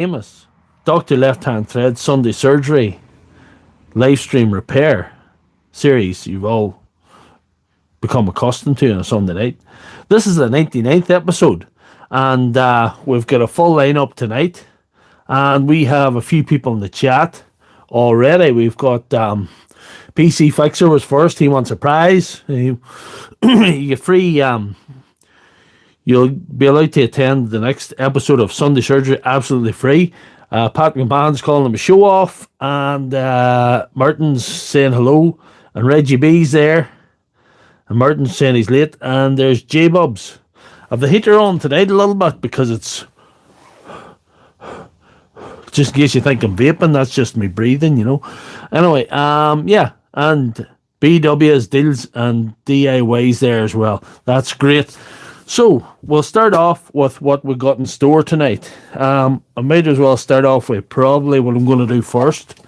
famous Doctor Lefthandthread Sunday Surgery live stream repair series you've all become accustomed to on a Sunday night. This is the 99th episode, and we've got a full lineup tonight, and we have a few people in the chat already. We've got PC Fixer was first. He wants a prize. You get free. You'll be allowed to attend the next episode of Sunday Surgery absolutely free. Pat McMahon's calling him a show off, and Martin's saying hello, and Reggie B's there, and Martin's saying he's late, and there's J Bubs. I've the heater on tonight a little bit because it's just in case you think I'm vaping, that's just me breathing, you know. Anyway, yeah, and BW's deals and DIYs there as well. That's great. So, we'll start off with what we got in store tonight. I might as well start off with probably what I'm going to do first.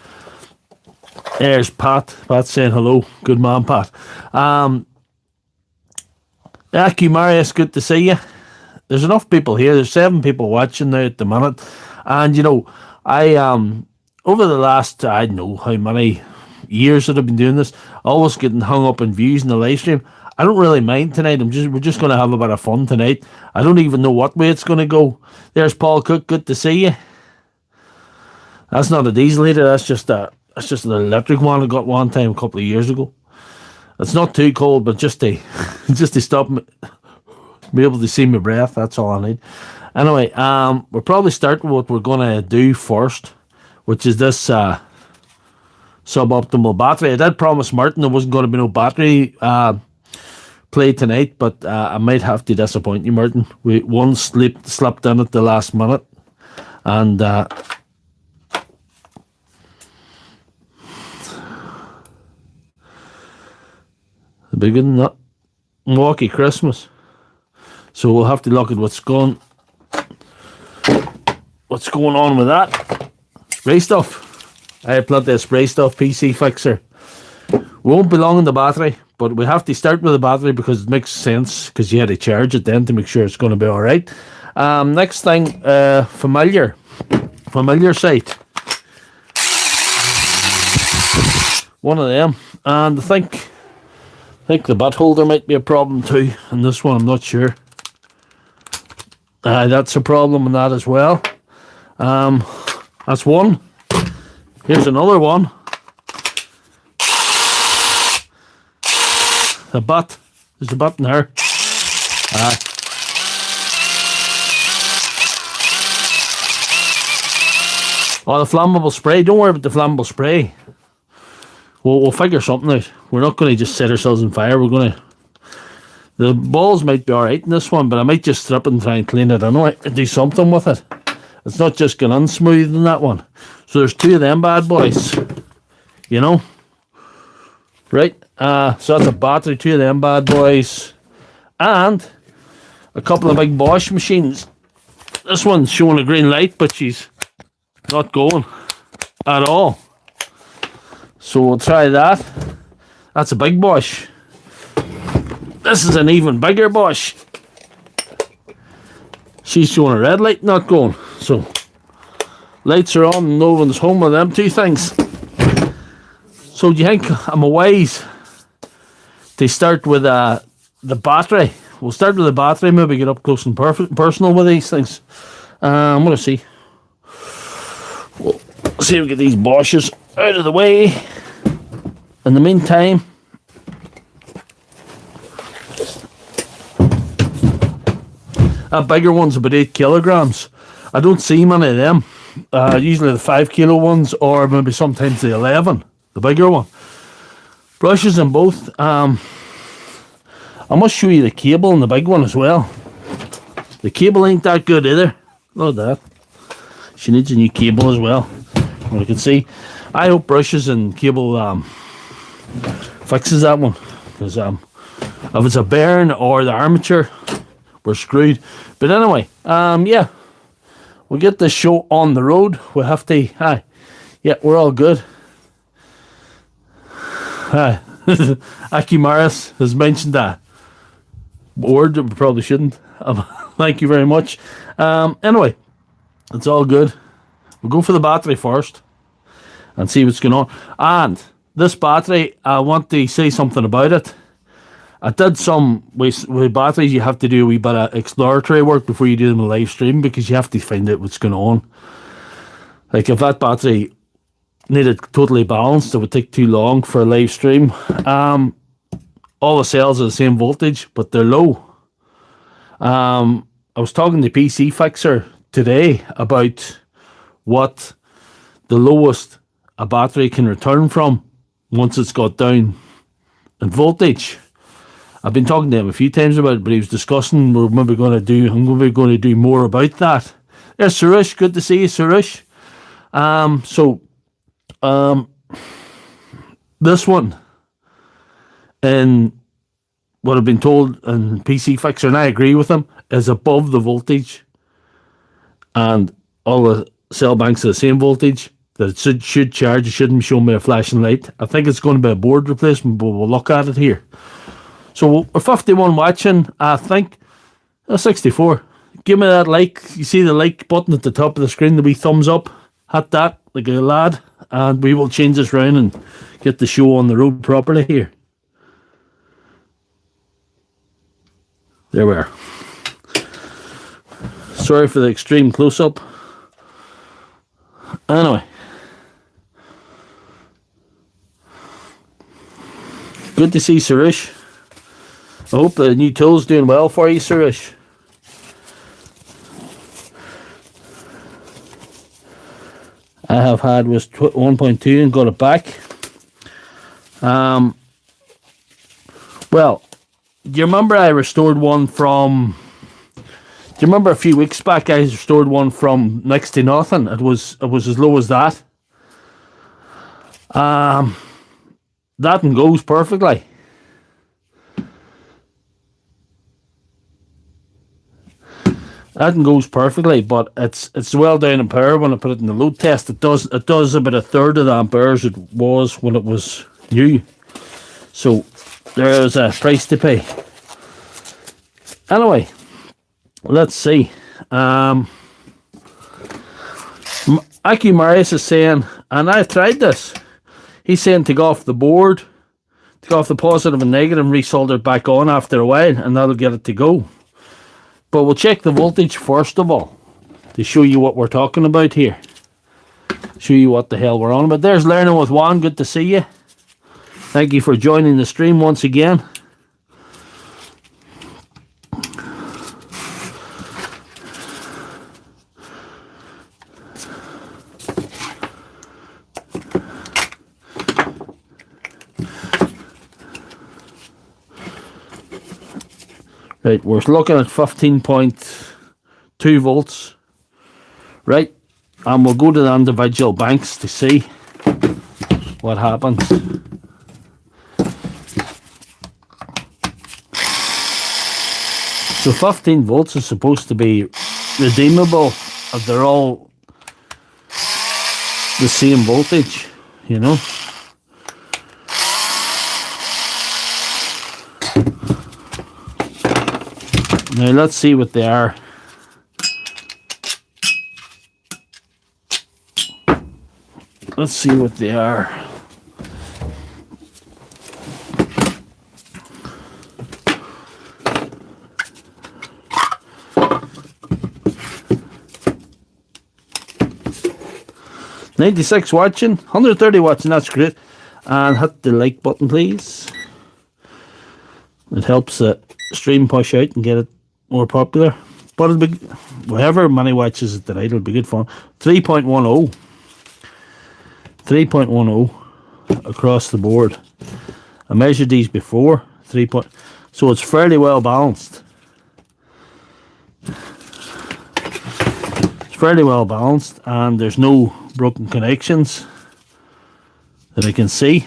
There's Pat. Pat's saying hello. Good man, Pat. Aki Marius, good to see you. There's enough people here. There's 7 people watching now at the minute. And, you know, I, over the last, I don't know how many years that I've been doing this, always getting hung up in views in the live stream. I don't really mind tonight. We're just going to have a bit of fun tonight. I don't even know what way it's going to go. There's Paul Cook. Good to see you. That's not a diesel heater. That's just an electric one I got one time a couple of years ago. It's not too cold, but just to stop me, be able to see my breath. That's all I need. Anyway, we'll probably start with what we're going to do first, which is this suboptimal battery. I did promise Martin there wasn't going to be no battery play tonight, but I might have to disappoint you, Martin. One slipped in at the last minute, and the beginning of Milwaukee Christmas. So we'll have to look at what's going on with that. Spray stuff. I have plenty of spray stuff. PC Fixer. Won't belong in the battery, but we have to start with the battery because it makes sense, because you had to charge it then to make sure it's going to be alright. Next thing, familiar site. One of them. And I think the butt holder might be a problem too. And this one, I'm not sure. That's a problem in that as well. That's one. Here's another one. The butt. There's a butt in there. Oh, the flammable spray. Don't worry about the flammable spray. We'll figure something out. We're not going to just set ourselves on fire. We're going to... The balls might be alright in this one, but I might just strip it and try and clean it anyway and do something with it. It's not just going unsmooth in that one. So there's 2 of them bad boys. You know? Right? So that's a battery, 2 of them bad boys. And a couple of big Bosch machines. This one's showing a green light, but she's not going at all. So we'll try that. That's a big Bosch. This is an even bigger Bosch. She's showing a red light, not going. So lights are on and no one's home with them 2 things. So do you think I'm a wise to start with the battery? We'll start with the battery, maybe get up close and personal with these things. I'm going to see. We'll see if we get these Bosches out of the way. In the meantime, that bigger one's about 8 kilograms. I don't see many of them. Usually the 5 kilo ones, or maybe sometimes the 11, the bigger one. Brushes in both. I must show you the cable in the big one as well. The cable ain't that good either. Look at that. She needs a new cable as well. Well, you can see. I hope brushes and cable fixes that one, because if it's a bearing or the armature, we're screwed. But anyway, yeah, we'll get this show on the road. We'll have to, yeah, we're all good. Aki Maris has mentioned that word that we probably shouldn't. Thank you very much. Anyway, it's all good. We'll go for the battery first and see what's going on. And this battery, I want to say something about it. I did some, with batteries, you have to do a wee bit of exploratory work before you do them in live stream, because you have to find out what's going on. Like, if that battery needed totally balanced, it would take too long for a live stream. All the cells are the same voltage, but they're low. I was talking to PC Fixer today about what the lowest a battery can return from once it's got down in voltage. I've been talking to him a few times about it, but he was discussing I'm maybe going to do more about that. There's Suresh. Good to see you, Suresh. This one, in what I've been told in PC Fixer, and I agree with him, is above the voltage, and all the cell banks are the same voltage, that it should charge. It shouldn't show me a flashing light. I think it's going to be a board replacement, but we'll look at it here. So we're 51 watching, I think. 64. Give me that like. You see the like button at the top of the screen, the wee thumbs up. Hit that like a lad, and we will change this round and get the show on the road properly here. There we are. Sorry for the extreme close-up. Anyway. Good to see Suresh. I hope the new tool's doing well for you, Suresh. I have had was 1.2 and got it back. Well, do you remember I restored one from... Do you remember a few weeks back I restored one from next to nothing? It was as low as that. That one goes perfectly. That one goes perfectly, but it's well down in power when I put it in the load test. It does about a third of the amperes it was when it was new. So there's a price to pay. Anyway, let's see. Aki Marius is saying, and I've tried this. He's saying to go off the board, to go off the positive and negative and resolder it back on after a while, and that'll get it to go. But we'll check the voltage first of all to show you what we're talking about here. Show you what the hell we're on about. There's Learning with Juan. Good to see you. Thank you for joining the stream once again. Right, we're looking at 15.2 volts. Right, and we'll go to the individual banks to see what happens. So 15 volts is supposed to be redeemable if they're all the same voltage, you know. Now let's see what they are. Let's see what they are. $96 watching, 130 watching, that's great. And hit the like button, please. It helps the stream push out and get it more popular. But it'll be, whoever many watches it tonight, it'll be good fun. 3.10. 3.10 across the board. I measured these before. So it's fairly well balanced. It's fairly well balanced, and there's no broken connections that I can see.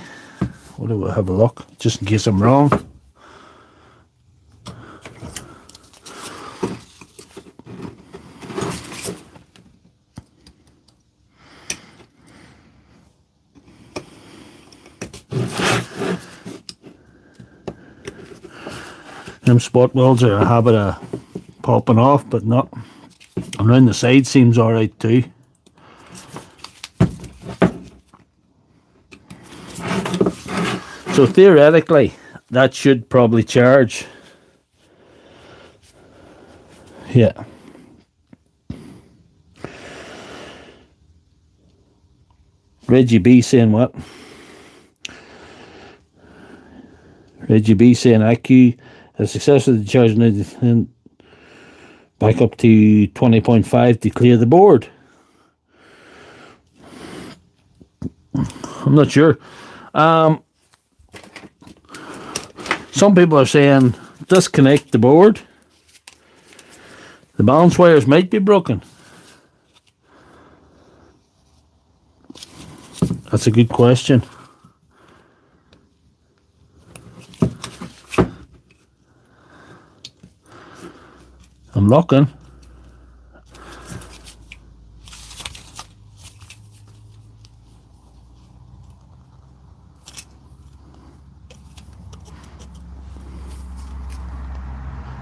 What do I have a look, just in case I'm wrong. Them spot welds are a habit of popping off, but not around the side seems alright too. So theoretically, that should probably charge. Yeah. Reggie B saying what? Reggie B saying IQ has successfully charged and back up to 20.5 to clear the board. I'm not sure. Some people are saying disconnect the board. The balance wires might be broken. That's a good question. I'm looking.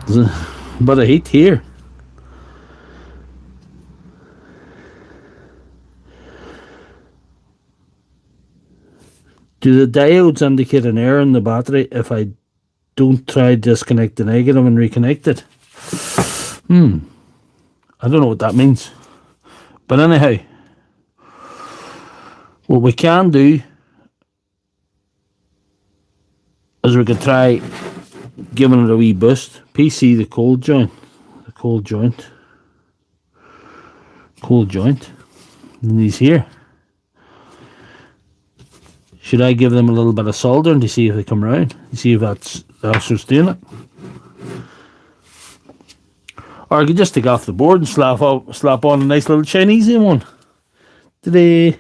There's a bit of heat here. Do the diodes indicate an error in the battery if I don't try disconnect the negative and reconnect it? I don't know what that means. But anyhow, what we can do is we could try giving it a wee boost. PC the cold joint. And these here. Should I give them a little bit of soldering to see if they come round? To see if that's what's doing it? Or I could just take off the board and slap on a nice little Chinese one. The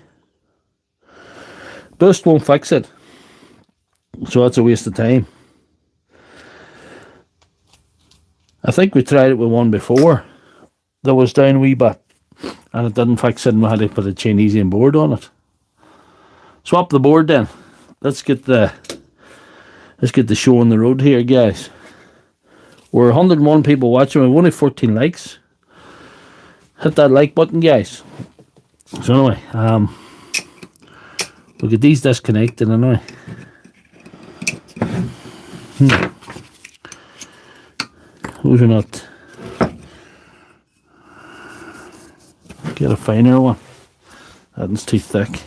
boost won't fix it. So that's a waste of time. I think we tried it with one before that was down a wee bit and it didn't fix it and we had to put a Chinese board on it. Swap the board then. Let's get the show on the road here, guys. We're 101 people watching. We've only 14 likes. Hit that like button, guys. So anyway, we'll get these disconnected anyway. Those are not. Get a finer one. That one's too thick.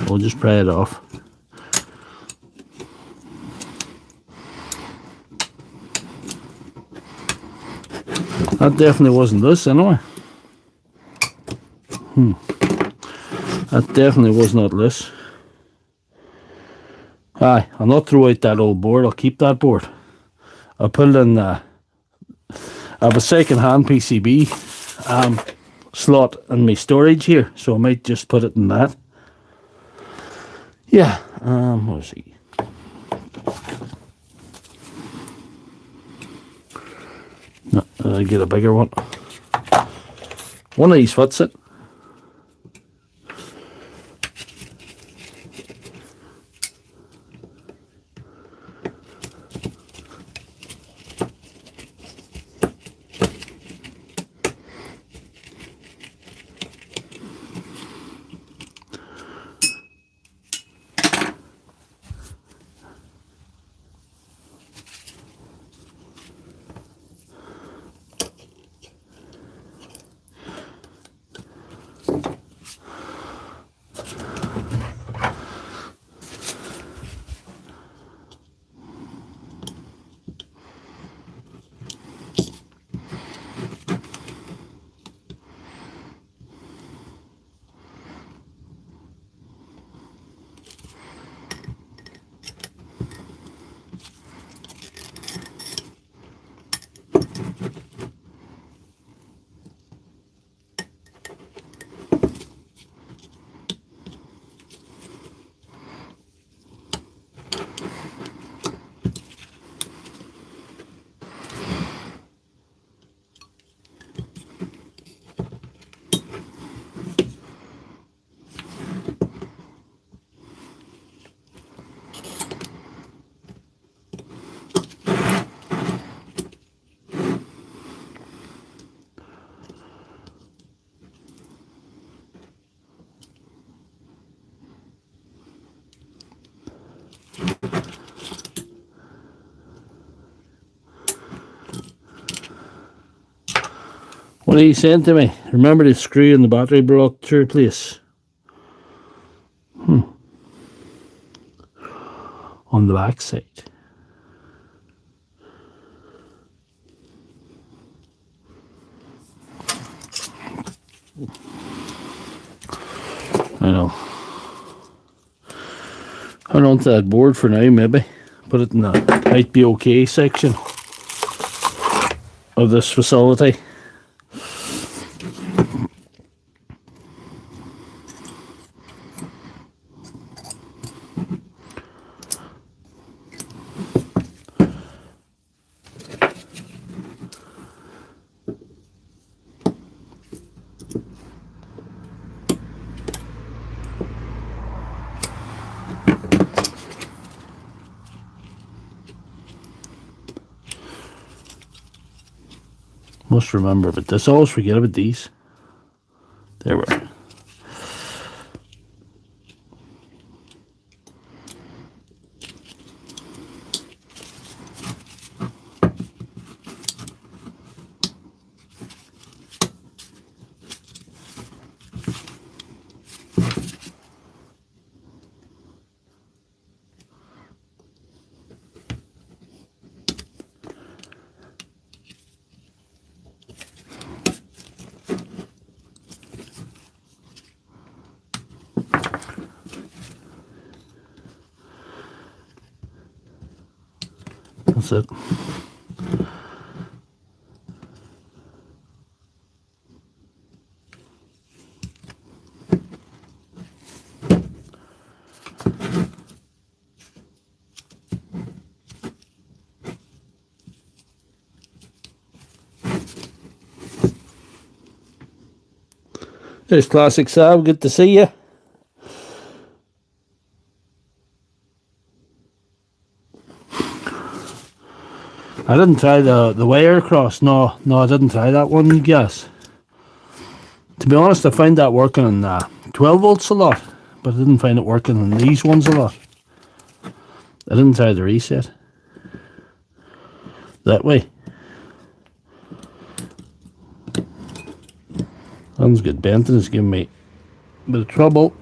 We'll just pry it off. That definitely wasn't this anyway. That definitely was not this. Aye, I'll not throw out that old board. I'll keep that board. I'll put it in I have a second-hand PCB slot in my storage here, so I might just put it in that. Yeah, what is he? No, I'll get a bigger one. One of these fits it. What are you saying to me? Remember the screw in the battery brought to replace? On the back side. I know. Hang on to that board for now, maybe. Put it in the might be okay section of this facility. Must remember about this. I always forget about these. There we are. That's it. There's Classic Sab, good to see you. I didn't try the wire across. No, I didn't try that one, guys. To be honest, I find that working on 12 volts a lot, but I didn't find it working on these ones a lot. I didn't try the reset that way. That one's good. Benton is giving me a bit of trouble.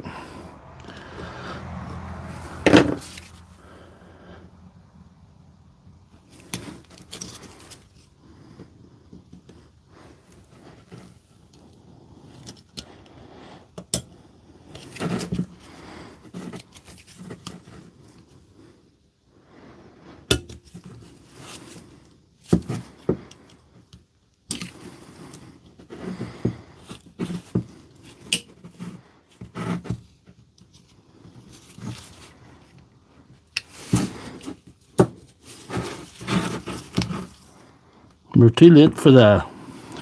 We're too late for the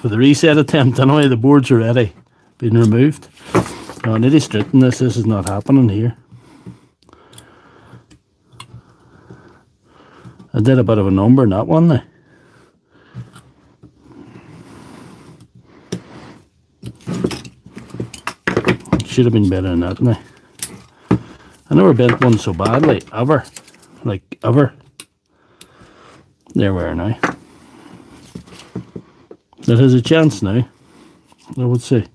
reset attempt. Anyway, the boards are ready, being removed. No, I need to straighten this. This is not happening here. I did a bit of a number in that one now. Should have been better than that now. I never bent one so badly, ever. Like, ever. There we are now. That has a chance now, I would say.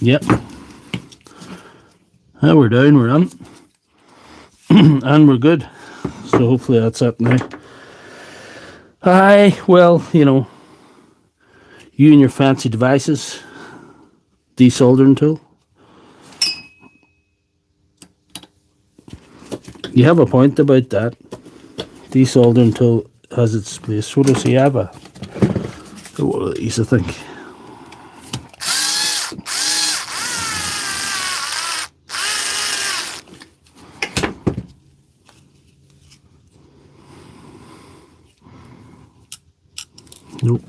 Yep. We're down, we're on. And we're good. So hopefully that's it now. Aye, well, you know, you and your fancy devices. Desoldering tool. You have a point about that. Desoldering tool has its place. What does he have? What are these, I think? Nope.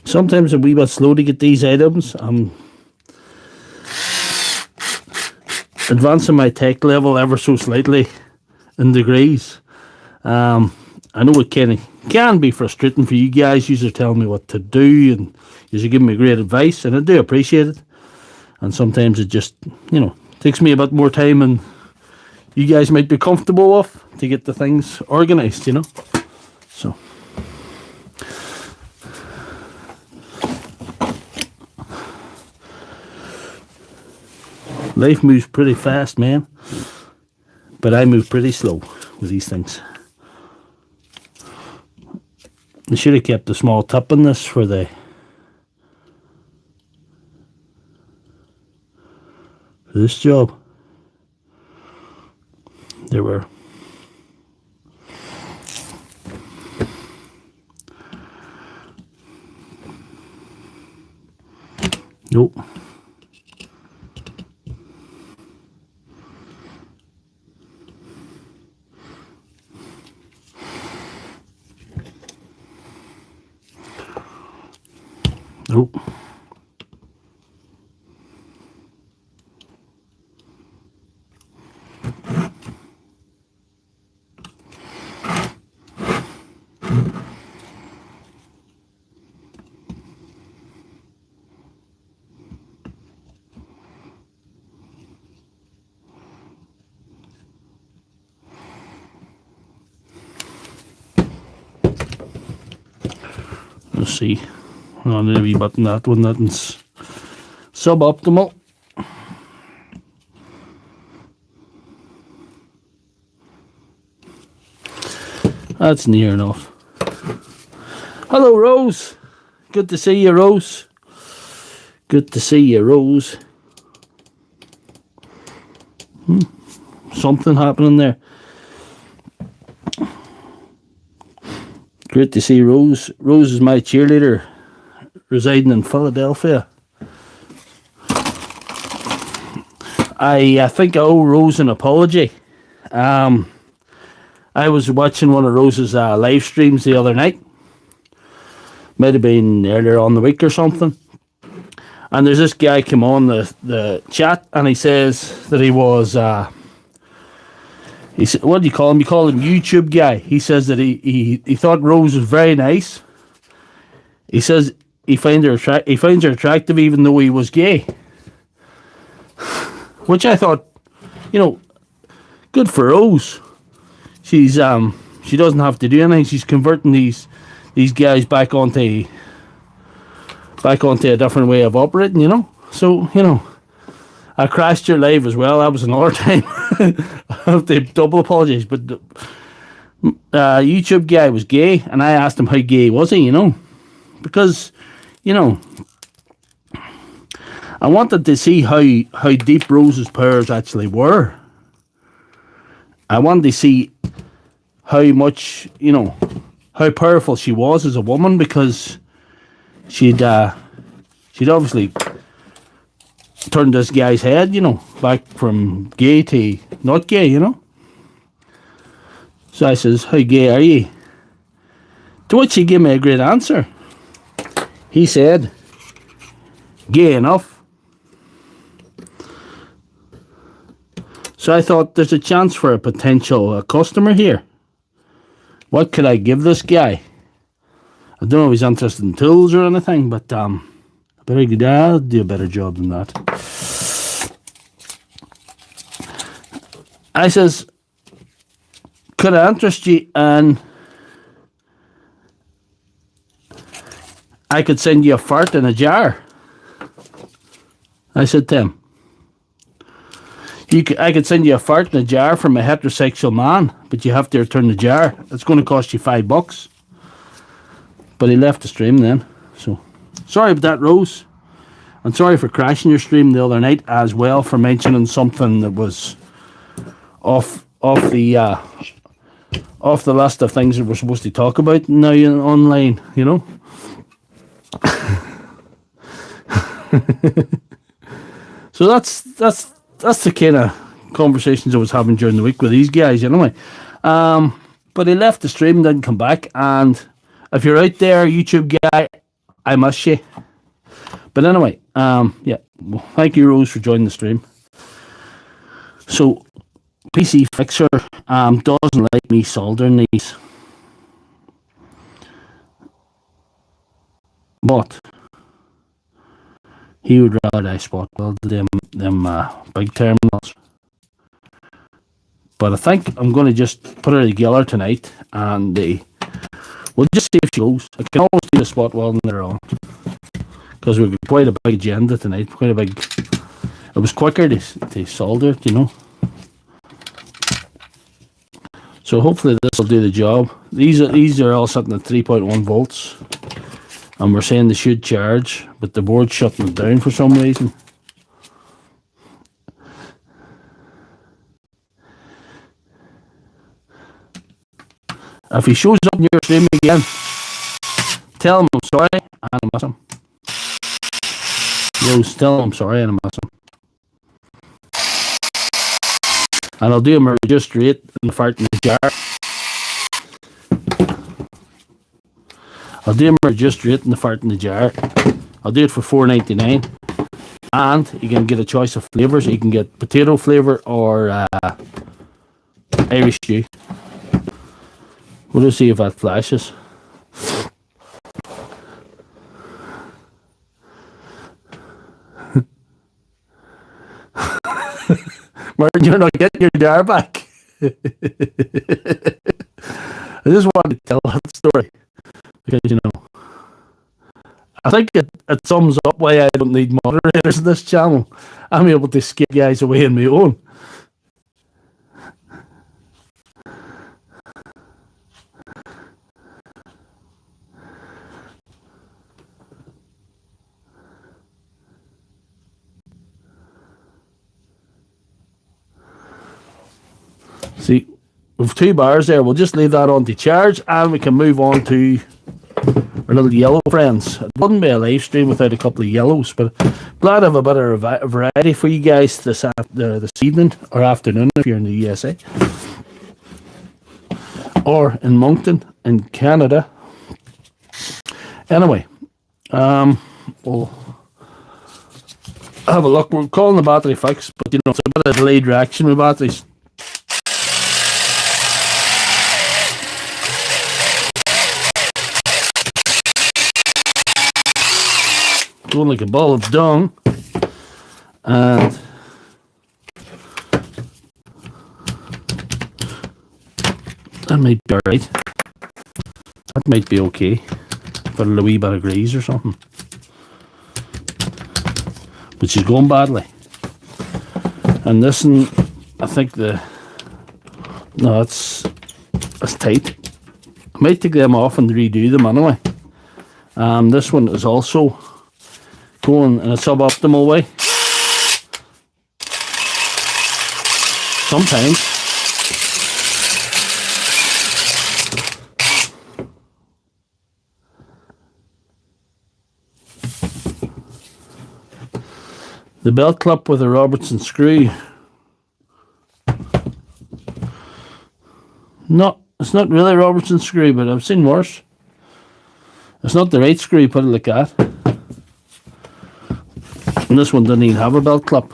Sometimes a wee bit slow to get these items. I'm advancing my tech level ever so slightly in degrees. I know it can be frustrating for you guys. You are telling me what to do, and you are giving me great advice, and I do appreciate it. And sometimes it just, takes me a bit more time than you guys might be comfortable with to get the things organised, So. Life moves pretty fast, man. But I move pretty slow with these things. I should have kept a small tip in this for this job. There were nope. Nope. Let's see. On the wee button, that one, that's suboptimal. That's near enough. Hello, Rose. Good to see you, Rose. Good to see you, Rose. Something happening there. Great to see Rose. Rose is my cheerleader, residing in Philadelphia. I think I owe Rose an apology. I was watching one of Rose's live streams the other night. Might have been earlier on the week or something. And there's this guy come on the chat, and he says that he was... he said, what do you call him? You call him YouTube guy. He says that he thought Rose was very nice. He says he finds her attractive even though he was gay. Which I thought, good for Rose. She's she doesn't have to do anything. She's converting these guys back onto a different way of operating, So, I crashed your live as well. That was another time. I have to double apologize. But YouTube guy was gay, and I asked him how gay was he, because, I wanted to see how deep Rose's powers actually were. I wanted to see how much, how powerful she was as a woman, because she'd obviously turned this guy's head, back from gay to not gay, So I says, how gay are you? To which he gave me a great answer. He said, gay enough. So I thought, there's a chance for a potential customer here. What could I give this guy? I don't know if he's interested in tools or anything, but I'll do a better job than that. I says, could I interest you, and I could send you a fart in a jar. I said to him, I could send you a fart in a jar from a heterosexual man, but you have to return the jar. It's going to cost you $5. But he left the stream then. So, sorry about that, Rose. And sorry for crashing your stream the other night as well, for mentioning something that was off the list of things that we're supposed to talk about now online, So that's the kind of conversations I was having during the week with these guys, anyway. But he left the stream and didn't come back. And if you're out there, YouTube guy, I miss you. But anyway, yeah. Well, thank you, Rose, for joining the stream. So, PC Fixer doesn't like me soldering these. But he would rather I spot weld them big terminals. But I think I'm going to just put her together tonight, and we'll just see if she goes. I can always do the spot welding later on, because we've got quite a big agenda tonight. Quite a big. It was quicker to solder it, you know. So hopefully this will do the job. These are all sitting at 3.1 volts. And we're saying they should charge, but the board's shutting it down for some reason. If he shows up in your stream again, tell him I'm sorry and I miss him. Tell him I'm sorry and I miss him. And I'll do him a reduced rate in the fart in the jar. I'll do him a reduced rate in the fart in the jar. I'll do it for $4.99, and you can get a choice of flavours. You can get potato flavour or Irish stew. We'll just see if that flashes. Martin, you're not getting your jar back. I just wanted to tell that story. Because, you know, I think it sums up why I don't need moderators in this channel. I'm able to skip guys away on my own. See, we've 2 bars there. We'll just leave that on to charge, and we can move on to our little yellow friends. It wouldn't be a live stream without a couple of yellows, but glad I have a bit of variety for you guys this evening or afternoon if you're in the USA or in Moncton in Canada. Anyway, we'll have a look. We're calling the battery fixed, but you know it's a bit of delayed reaction with batteries. Going like a ball of dung, and that might be alright. That might be okay for a wee bit of grease or something, but she's going badly. And this one, I think that's tight. I might take them off and redo them anyway. This one is also going in a suboptimal way. Sometimes. The belt clip with a Robertson screw. No, it's not really a Robertson screw, but I've seen worse. It's not the right screw, put it like that. And this one doesn't even have a belt clip.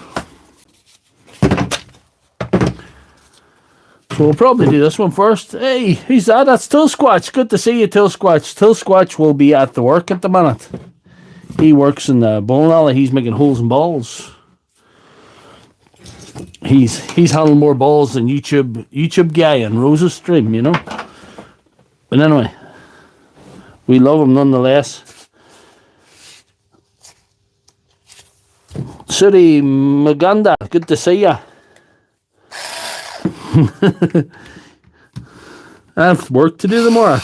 So we'll probably do this one first. Hey, who's that? That's Till Squatch. Good to see you, Till Squatch. Till Squatch will be at the work at the minute. He works in the bowling alley. He's making holes in balls. He's handling more balls than YouTube guy and Rose's stream, you know. But anyway, we love him nonetheless. Suri Maganda, good to see ya. I have work to do tomorrow.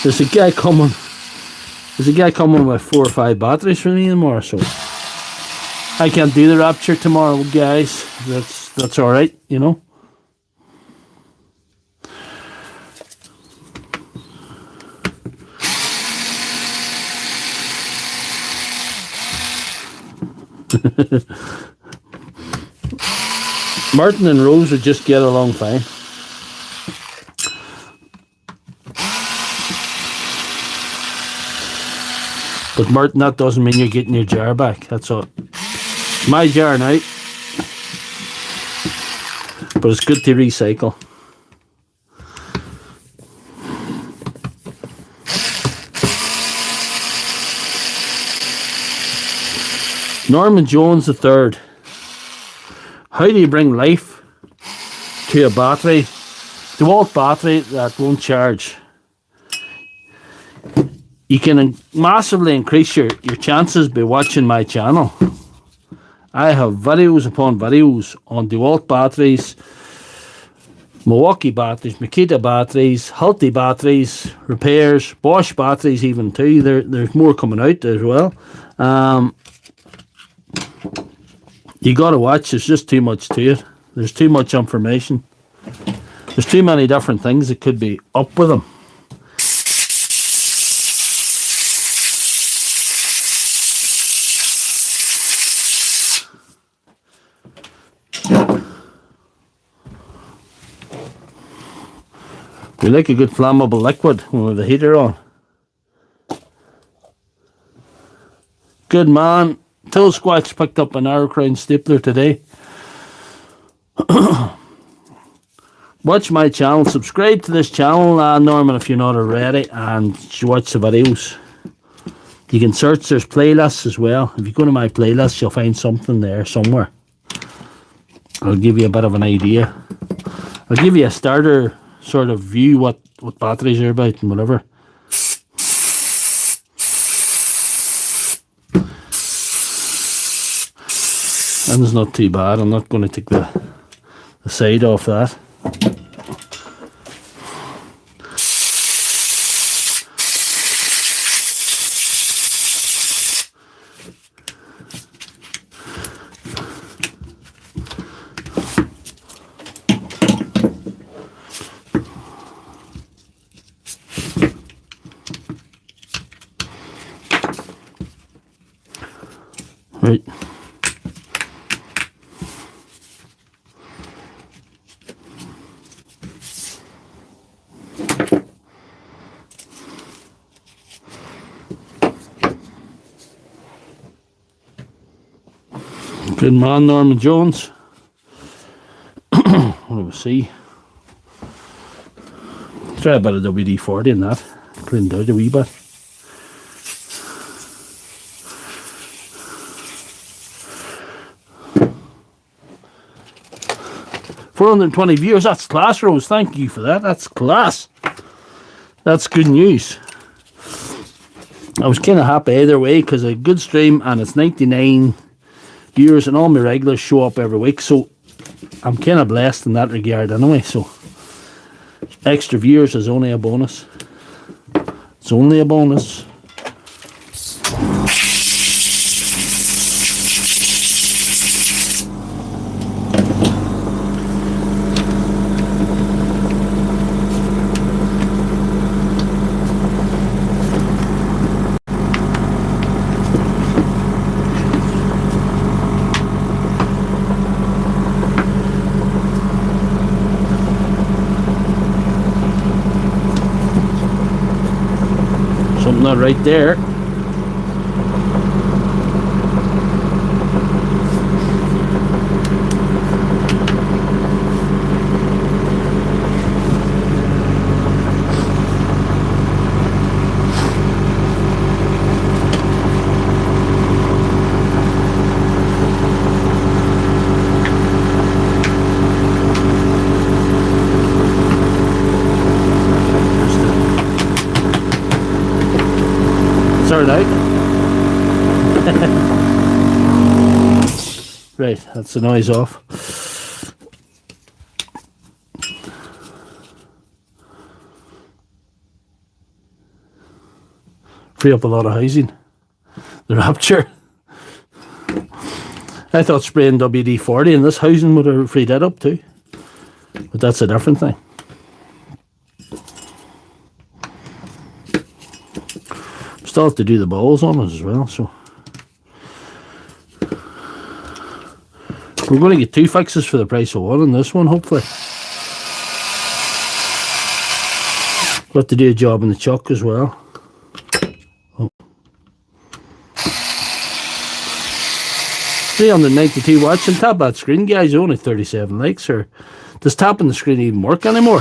There's a guy coming with 4 or 5 batteries for me tomorrow, so I can't do the Rapture tomorrow, guys. That's all right, you know. Martin and Rose would just get along fine. But Martin, that doesn't mean you're getting your jar back. That's all. My jar now. But it's good to recycle. Norman Jones III. How do you bring life to a battery? Dewalt battery that won't charge. You can massively increase your chances by watching my channel. I have videos upon videos on Dewalt batteries, Milwaukee batteries, Makita batteries, healthy batteries, repairs, Bosch batteries even too. There's more coming out as well. You got to watch. There's just too much to it. There's too much information. There's too many different things that could be up with them. We like a good flammable liquid when we have the heater on. Good man. Till Squatch picked up an arrow crown stapler today. Watch my channel. Subscribe to this channel, Norman, if you're not already, and watch the videos. You can search. There's playlists as well. If you go to my playlist, you'll find something there somewhere. I'll give you a bit of an idea. I'll give you a starter sort of view what batteries are about and whatever. And it's not too bad. I'm not going to take the side off that. Right. Good man, Norman Jones. What do we see? Try a bit of WD-40 in that. Cleaned out a wee bit. $420 viewers. That's class, Rose. Thank you for that. That's class. That's good news. I was kind of happy either way because a good stream and it's 99 viewers and all my regulars show up every week, so I'm kind of blessed in that regard anyway. So extra viewers is only a bonus. It's only a bonus. Not right there. Right, that's the noise off. Free up a lot of housing. The Rapture. I thought spraying WD-40 in this housing would have freed that up too. But that's a different thing. Still have to do the balls on it as well, so we're going to get 2 fixes for the price of 1 in this one, hopefully. We'll have to do a job in the chuck as well. Oh. 392 watts, and tap that screen, guys. Only 37 likes. Or does tapping the screen even work anymore?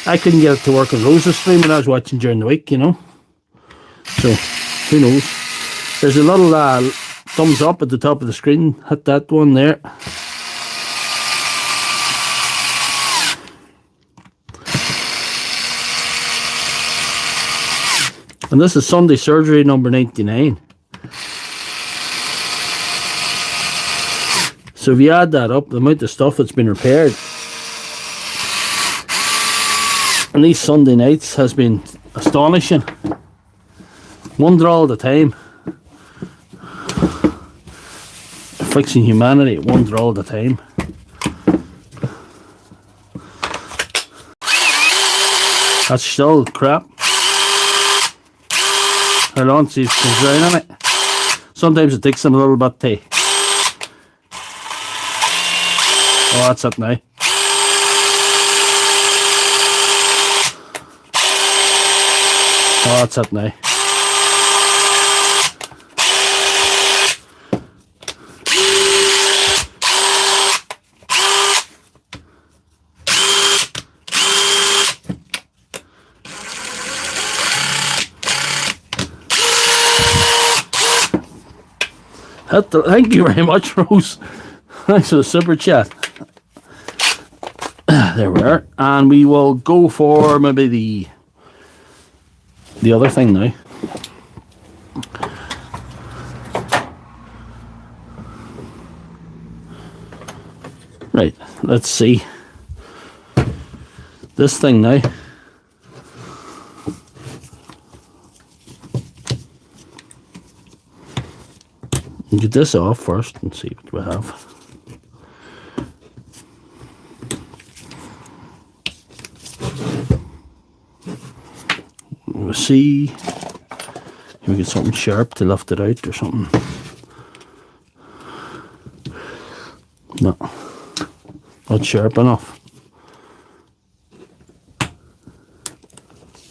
I couldn't get it to work on Rose's stream when I was watching during the week, you know. So, who knows? There's a little thumbs up at the top of the screen. Hit that one there. And this is Sunday Surgery number 99. So if you add that up, the amount of stuff that's been repaired on these Sunday nights has been astonishing. Wonder all the time. Fixing humanity, wonder all the time. That's still crap. Hold on, see if it comes down on it. Sometimes it takes them a little bit to. Oh, that's it now. Oh, that's it now. Thank you very much, Rose. Thanks for the super chat. There we are. And we will go for maybe the other thing now. Right, let's see. This thing now. Get this off first and see what we have. We'll see. Can we get something sharp to lift it out or something? No, not sharp enough.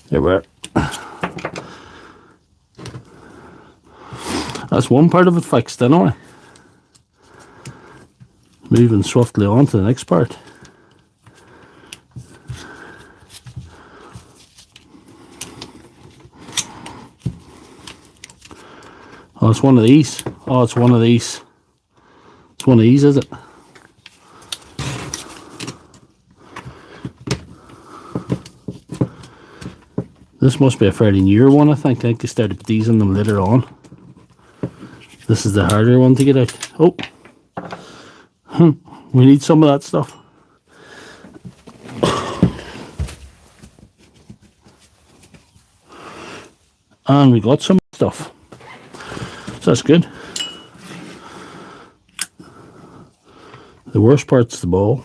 There we are. That's one part of it fixed anyway. Moving swiftly on to the next part. Oh, it's one of these. Oh, it's one of these. It's one of these, is it? This must be a fairly newer one, I think. I think they started these in them later on. This is the harder one to get out. Oh, we need some of that stuff. And we got some stuff. So that's good. The worst part's the ball.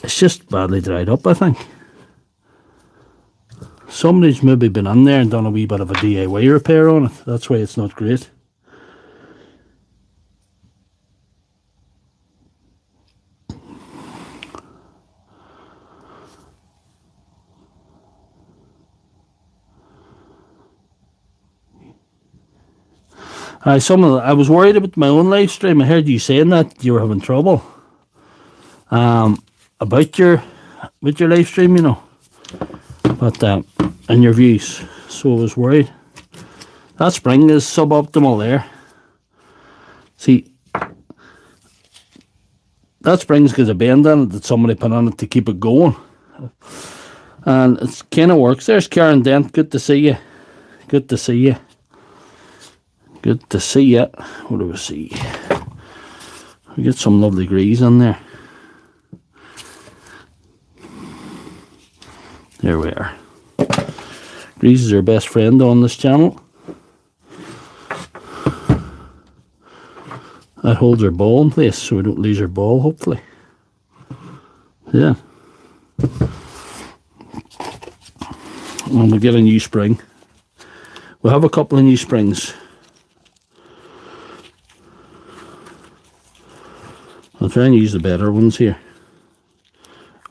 It's just badly dried up, I think. Somebody's maybe been in there and done a wee bit of a DIY repair on it. That's why it's not great. I was worried about my own live stream. I heard you saying that you were having trouble about your live stream, you know. But and your views, so I was worried. That spring is suboptimal there. See, that spring's got a bend in it that somebody put on it to keep it going, and it kind of works. There's Karen Dent. Good to see you. Good to see you. Good to see you. What do we see? We get some lovely grease in there. There we are. Grease is our best friend on this channel. That holds our ball in place so we don't lose our ball, hopefully. Yeah. And we'll get a new spring. We'll have a couple of new springs. I'll try and use the better ones here.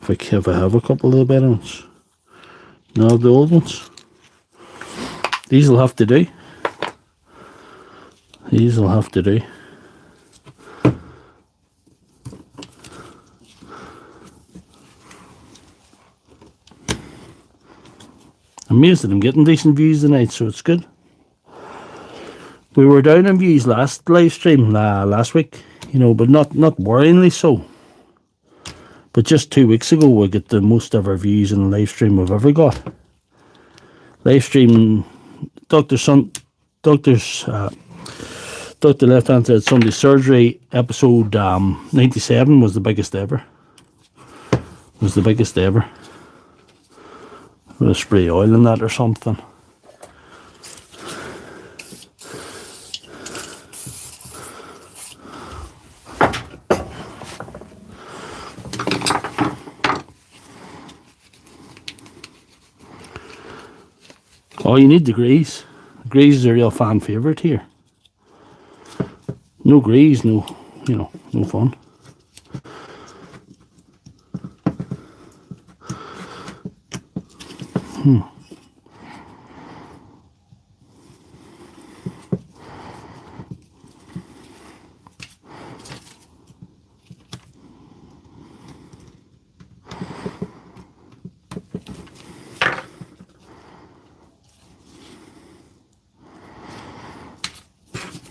If I have a couple of the better ones. No, the old ones. These will have to do. These will have to do. I'm amazed that I'm getting decent views tonight, so it's good. We were down in views last live stream last week, you know, but not worryingly so. But just 2 weeks ago, we got the most ever views in a live stream we've ever got. Live stream, Doctor Lefthandthread Sunday Surgery episode 97 was the biggest ever. Was the biggest ever. We'll spray oil in that or something. Oh, you need the grease. The grease is a real fan favourite here. No grease, no fun.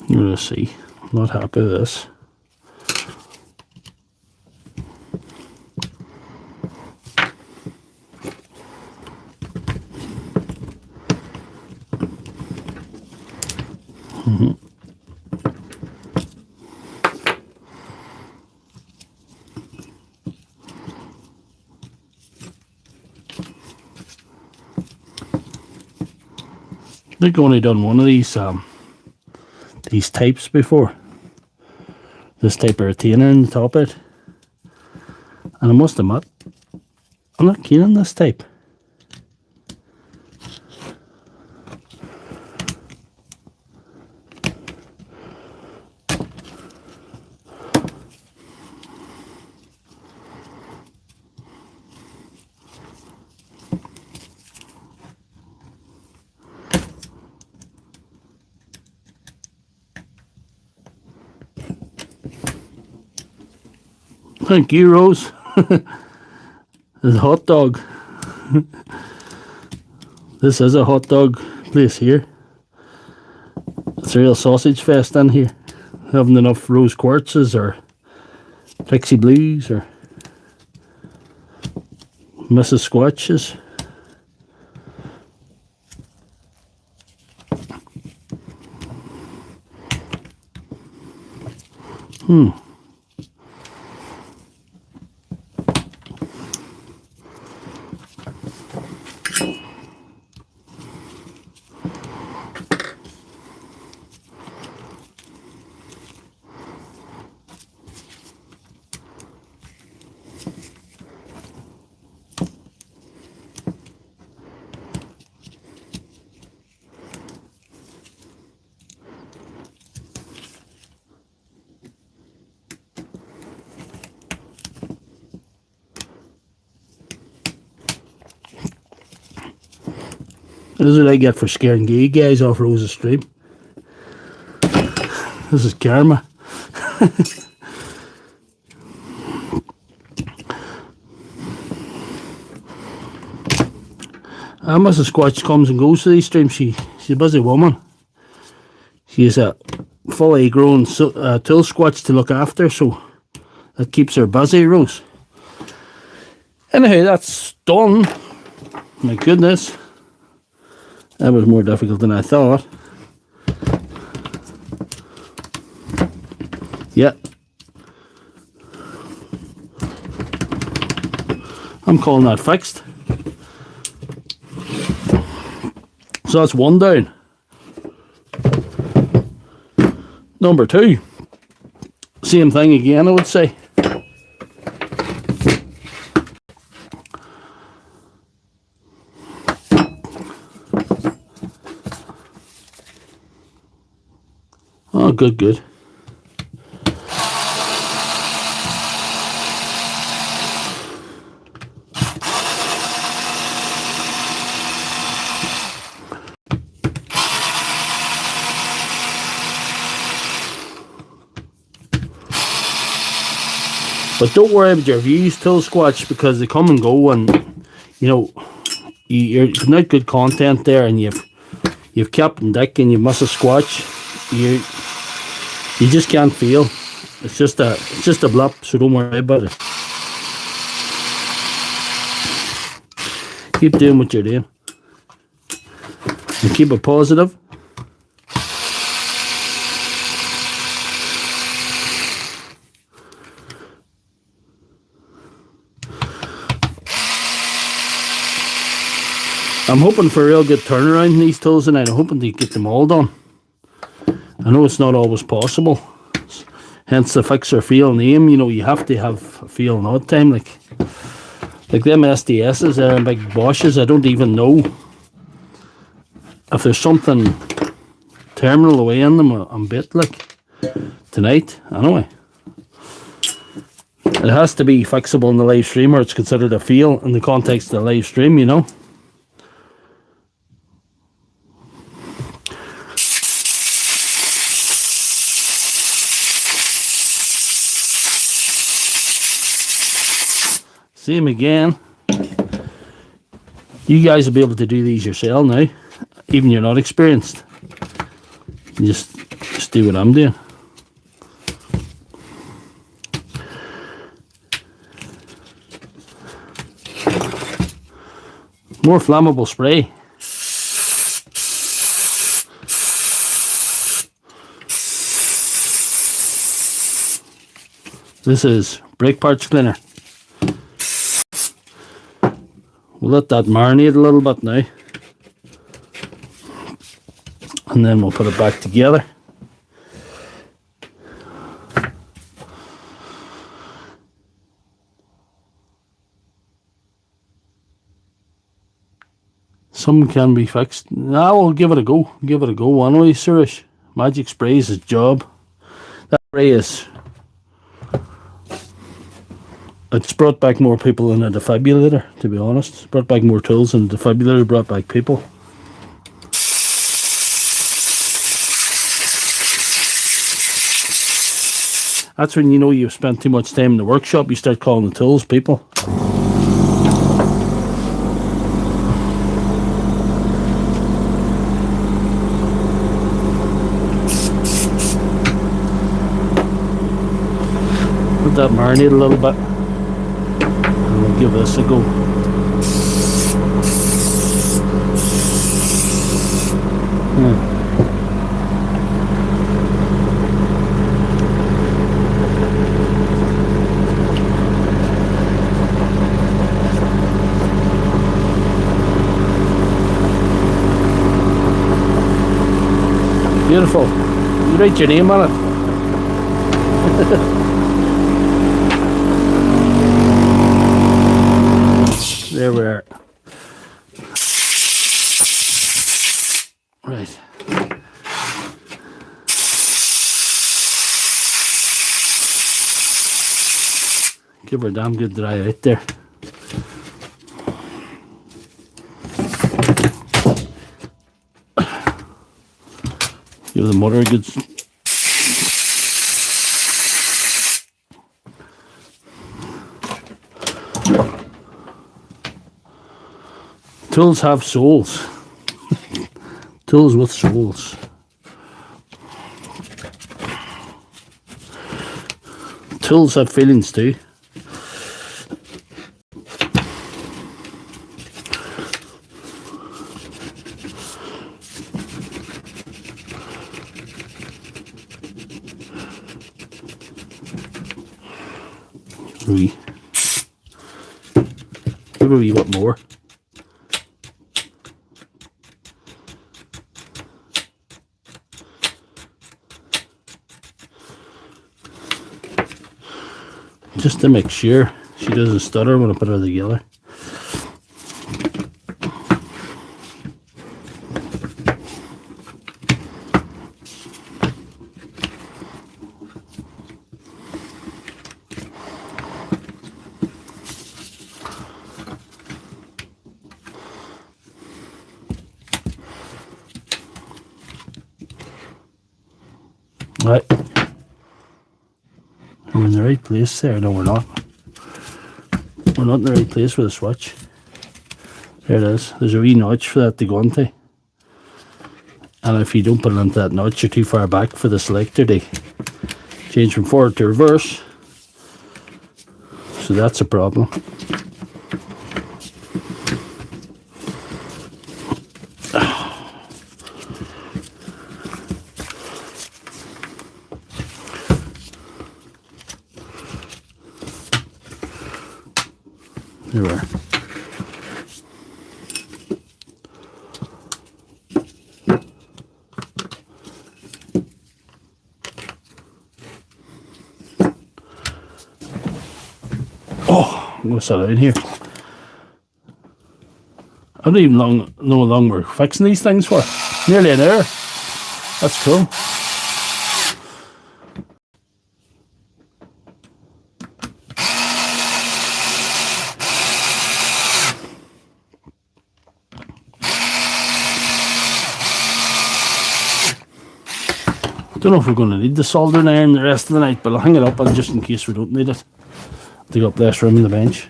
Let's see. I'm not happy with this. I think I've only done one of these types before. This type of retainer in the top of it. And I must admit, I'm not keen on this type. Thank you, Rose. There's a hot dog. This is a hot dog place here. It's a real sausage fest in here. Having enough rose quartzes or Pixie Blues or Mrs. Squatches. This is what I get for scaring gay guys off Rose's stream. This is karma. Mrs. Squatch comes and goes to these streams. She's a busy woman. She's a fully grown tool squatch to look after, so that keeps her busy, Rose. Anyhow, that's done. My goodness. That was more difficult than I thought. Yeah. I'm calling that fixed. So that's one down. Number two. Same thing again, I would say. Oh, good, good. But don't worry about your views, tool squatch, because they come and go, and you know you're not good content there, and you've Captain Dick and you miss a squatch. You just can't feel. It's just a blip, so don't worry about it. Keep doing what you're doing. And keep it positive. I'm hoping for a real good turnaround in these tools tonight. I'm hoping to get them all done. I know it's not always possible. Hence the fix or feel name. You know, you have to have a feel and odd time. Like them SDSs there and big Bosches, I don't even know if there's something terminal away in them. I'm bit like tonight. Anyway, it has to be fixable in the live stream, or it's considered a feel in the context of the live stream, you know. Same again. You guys will be able to do these yourself now, even you're not experienced. Just do what I'm doing. More flammable spray. This is brake parts cleaner. We'll let that marinate a little bit now, and then we'll put it back together. Some can be fixed. Now we'll give it a go. Give it a go anyway, Suresh. Magic Spray is his job. That spray is... It's brought back more people than a defibrillator, to be honest. It's brought back more tools than a defibrillator brought back people. That's when you know you've spent too much time in the workshop, you start calling the tools people. Let that marinate a little bit. We'll give this a go. Beautiful. You write your name on it. There we are. Right. Give her a damn good dry out there. Give the motor a good... Tools have souls. Tools with souls. Tools have feelings too. Give a wee bit more. Just to make sure she doesn't stutter when I put her together. Right. We're in the right place there. No, we're not. we're not in the right place with the switch. There it is. There's a wee notch for that to go into. And if you don't put it into that notch, you're too far back for the selector to change from forward to reverse. So that's a problem. There we are. Oh, I'm going to set it in here. I don't even know how long we're fixing these things for. Nearly an hour. That's cool. Don't know if we're going to need the soldering iron the rest of the night, but I'll hang it up and just in case we don't need it. Take up less room on the bench.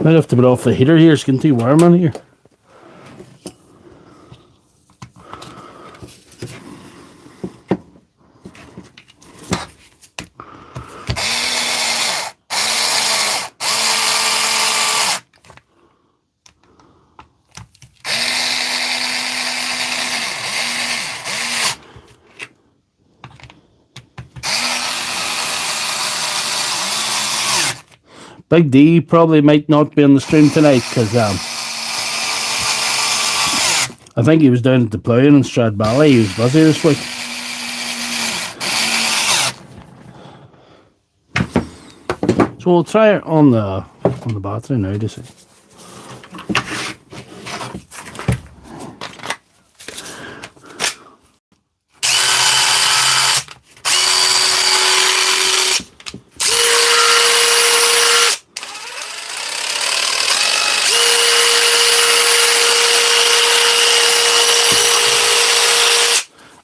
Might have to put off the heater here, it's getting too warm in here. Big D probably might not be on the stream tonight because I think he was down at the ploughing in Stradbally. He was busy this week. So we'll try it on the battery now to see.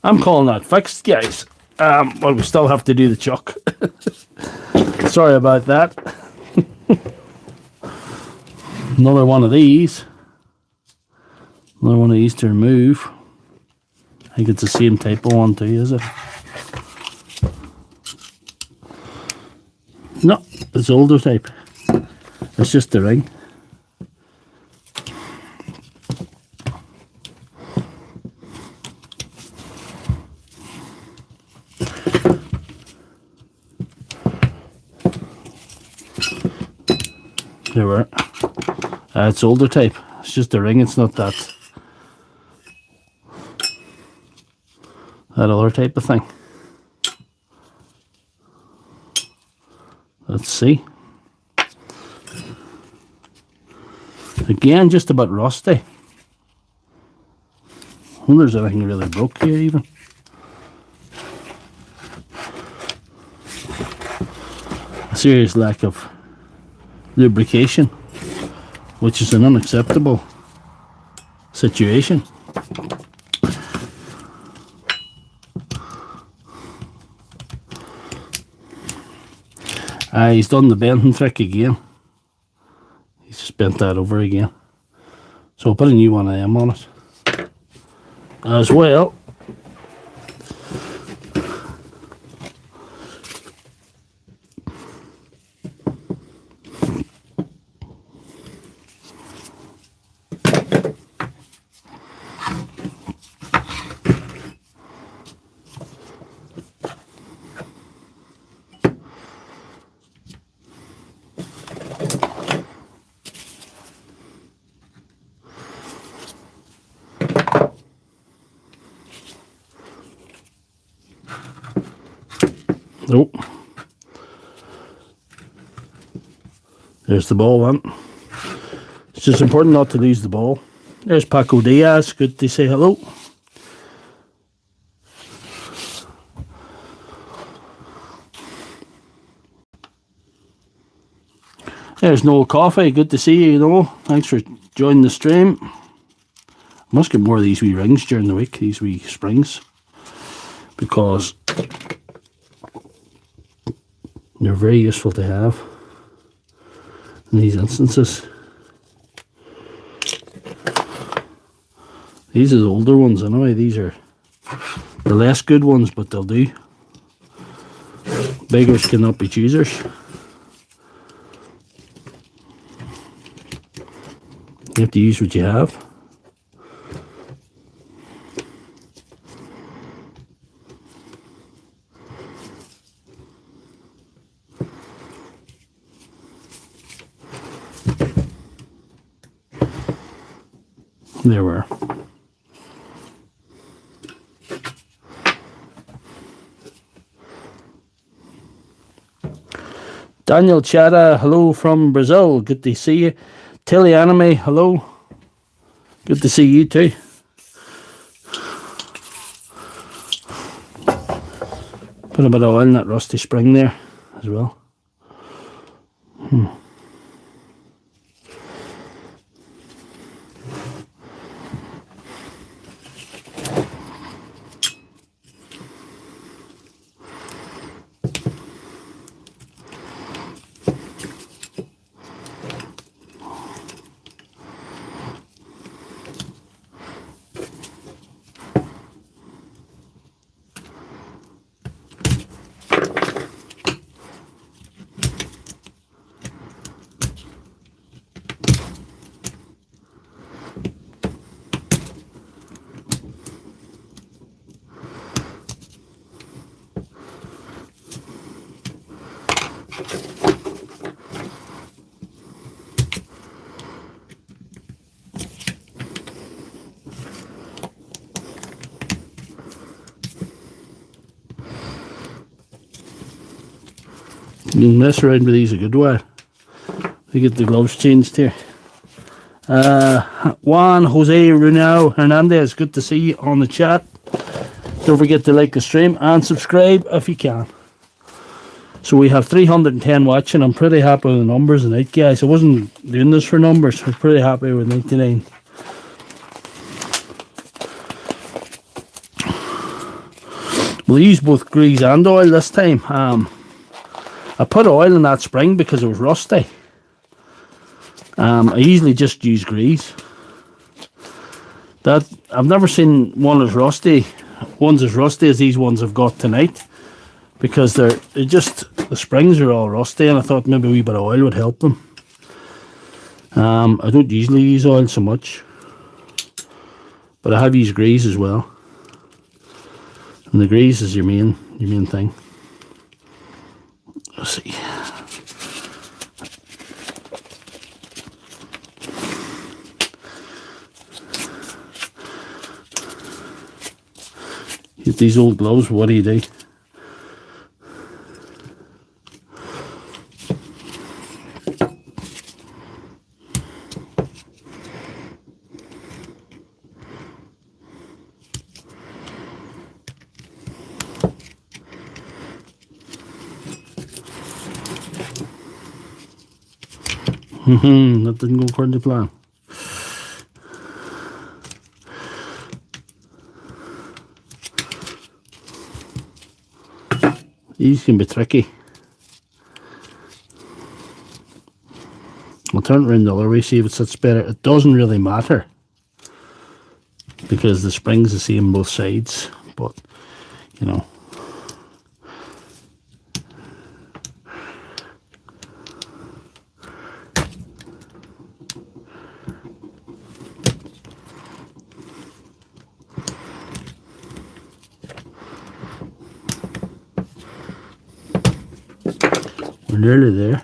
I'm calling that fixed, guys. Well, we still have to do the chuck. Sorry about that. Another one of these. Another one of these to remove. I think it's the same type of one too, is it? No, it's older type. It's just the ring. There we are. It's older type. It's just a ring. It's not that other type of thing. Let's see. Again, just about rusty. I wonder if there's anything really broke here even. A serious lack of lubrication, which is an unacceptable situation. He's done the bending trick again. He's just bent that over again. So I'll put a new one of them on it as well. Nope. There's the ball one. It's just important not to lose the ball. There's Paco Diaz. Good to say hello. There's Noel Coffee. Good to see you, Noel. Thanks for joining the stream. I must get more of these wee rings during the week, these wee springs, because They're very useful to have in these instances. These are the older ones anyway. These are the less good ones, but they'll do. Beggars cannot be choosers. You have to use what you have. There we are. Daniel Chada, hello from Brazil. Good to see you. Tilly Anime, hello. Good to see you too. Put a bit of oil in that rusty spring there as well. You can mess around with these a good while. They get the gloves changed here. Juan Jose Runao Hernandez, good to see you on the chat. Don't forget to like the stream and subscribe if you can. So we have 310 watching. I'm pretty happy with the numbers tonight, guys. I wasn't doing this for numbers. I was pretty happy with 99. We'll use both grease and oil this time. I put oil in that spring because it was rusty. I usually just use grease. That I've never seen ones as rusty as these ones I've got tonight, because the springs are all rusty, and I thought maybe a wee bit of oil would help them. I don't usually use oil so much, but I have used grease as well, and the grease is your main thing. Let's see. Get these old gloves, what do you do? That didn't go according to plan. These can be tricky. I'll turn it around the other way, see if it sits better. It doesn't really matter because the spring's the same both sides, but you know. We're nearly there.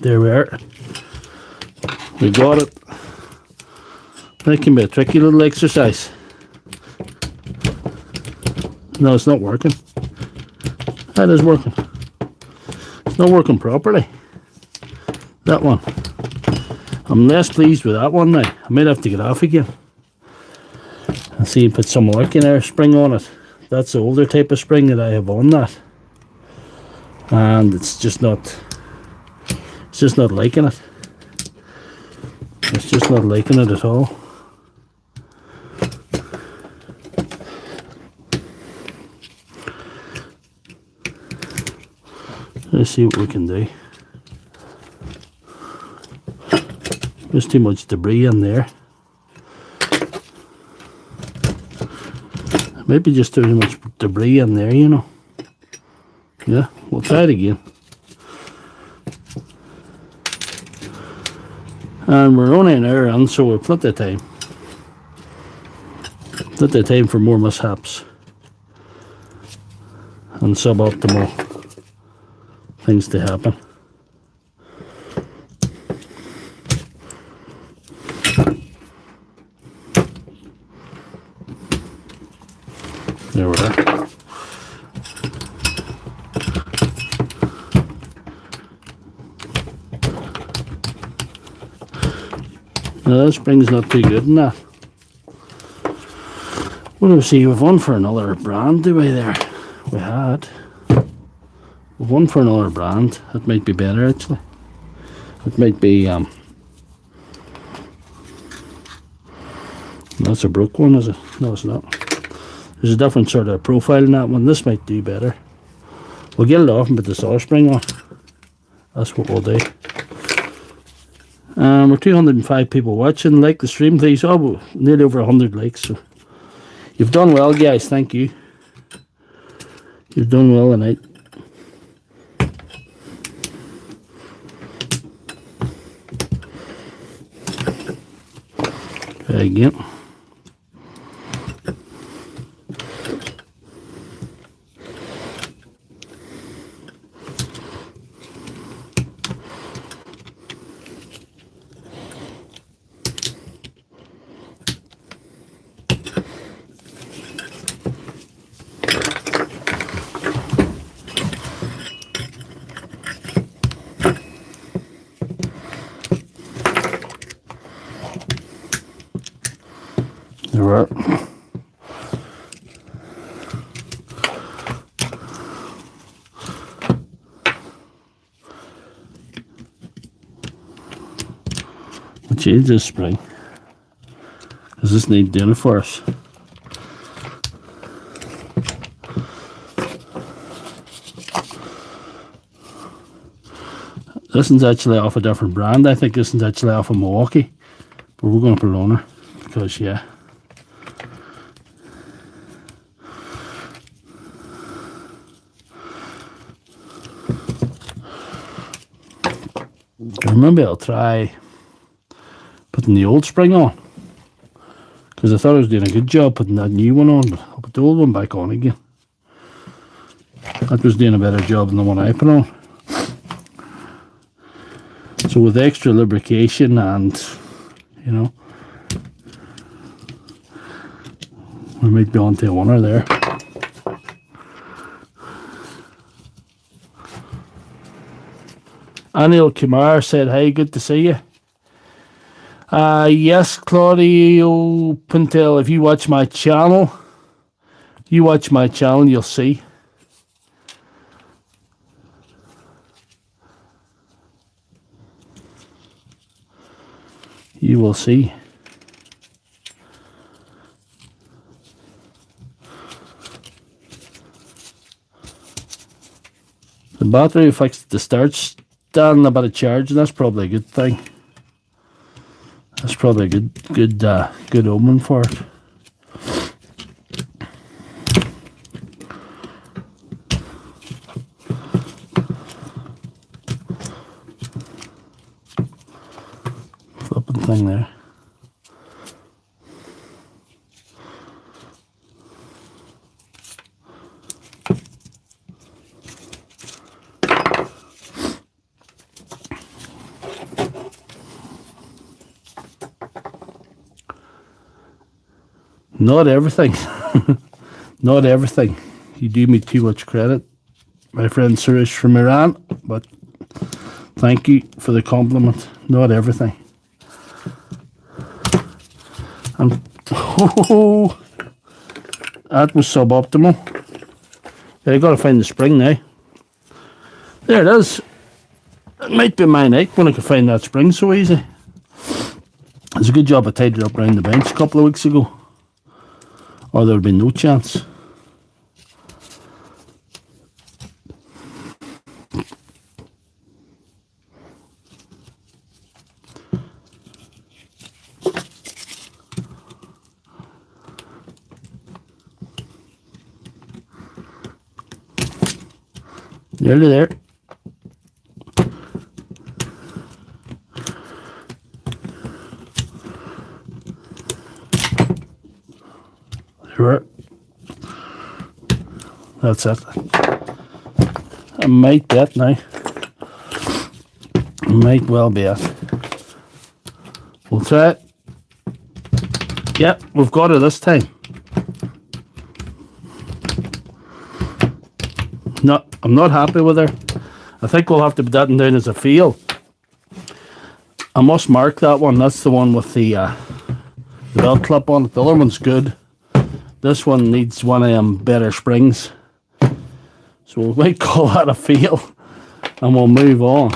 There we are. We got it. That can be a tricky little exercise. No, it's not working. That is working. It's not working properly. That one. I'm less pleased with that one now. I might have to get off again. And see, put some working air spring on it. That's the older type of spring that I have on that. and it's just not liking it. It's just not liking it at all. Let's see what we can do. There's too much debris in there. Maybe just too much debris in there, you know. Yeah, we'll try it again. And we're only an hour in, so we've plenty of time. Plenty of time for more mishaps and suboptimal things to happen. There we are. Now that spring's not too good in that. What do we see? We've one for another brand, do we there? We had. We've one for another brand. It might be better actually. It might be that's a broke one, is it? No, it's not. There's a different sort of profile in that one. This might do better. We'll get it off and put the saw spring on. That's what we'll do. We're 205 people watching. Like the stream, please. Oh, nearly over 100 likes. So you've done well, guys. Thank you. You've done well tonight. Try again. There we are. We'll change this spring. Does this need doing it for us? This one's actually off a different brand. I think this one's actually off of Milwaukee. But we're going to put it on her because, yeah. Maybe I'll try putting the old spring on, because I thought I was doing a good job putting that new one on, but I'll put the old one back on again. That was doing a better job than the one I put on. So with extra lubrication and, you know, we might be on to a winner there. Anil Kumar said, hey, good to see you. Yes, Claudio Pintel, if you watch my channel, you'll see. You will see. The battery fixed the start stand a bit of charge, and that's probably a good thing. That's probably a good omen for it. Flipping thing there. Not everything. Not everything. You do me too much credit, my friend Suresh from Iran, but thank you for the compliment. Not everything. And oh, that was suboptimal. I gotta find the spring now. There it is. It might be my night when I can find that spring so easy. It's a good job I tied it up around the bench a couple of weeks ago, or there would be no chance. Nearly there. There. That's it. I might be it now. Might well be it. We'll try it. Yep, we've got it this time. I'm not happy with her. I think we'll have to put that one down as a fail. I must mark that one. That's the one with the belt clip on it. The other one's good. This one needs one of them better springs. So we might call that a fail and we'll move on.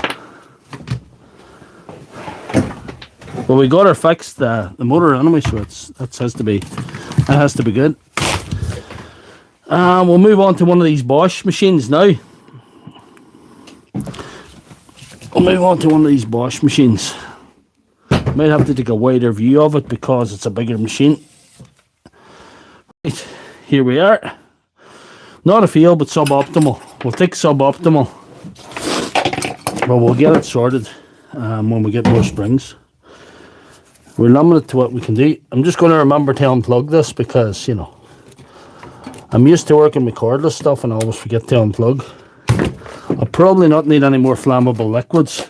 But we got her fixed, the motor anyway, so that has to be good. We'll move on to one of these Bosch machines now. Might have to take a wider view of it because it's a bigger machine. Right, here we are. Not a fail, but suboptimal. We'll take suboptimal. But we'll get it sorted when we get more springs. We're limited to what we can do. I'm just going to remember to unplug this because, you know, I'm used to working with cordless stuff and I always forget to unplug. I'll probably not need any more flammable liquids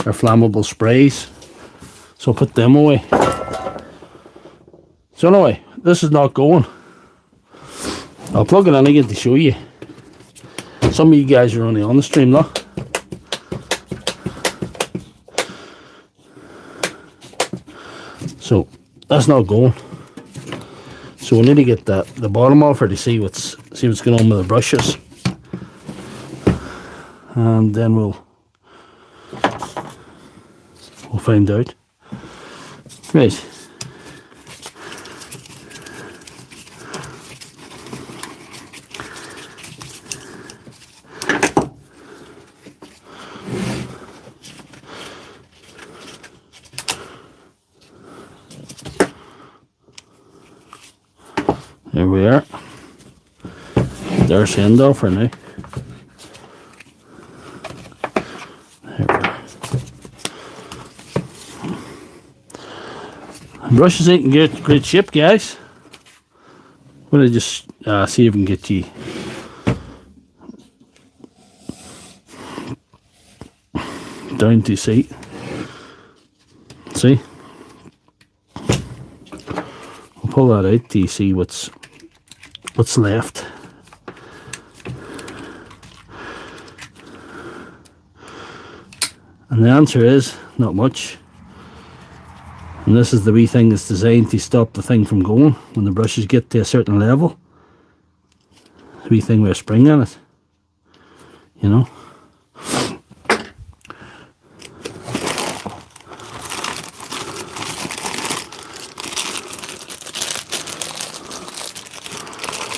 or flammable sprays, so I'll put them away. So anyway, this is not going. I'll plug it in again to show you. Some of you guys are only on the stream though. So that's not going. So we need to get the bottom off her to see what's going on with the brushes. And then we'll find out. Right. There we are. There's the end off her now. There we are. The brushes ain't in great shape, guys. I'm going to just see if we can get you down to see. See? I'll pull that out to see what's left. And the answer is not much. And this is the wee thing that's designed to stop the thing from going when the brushes get to a certain level. The wee thing with a spring in it, you know.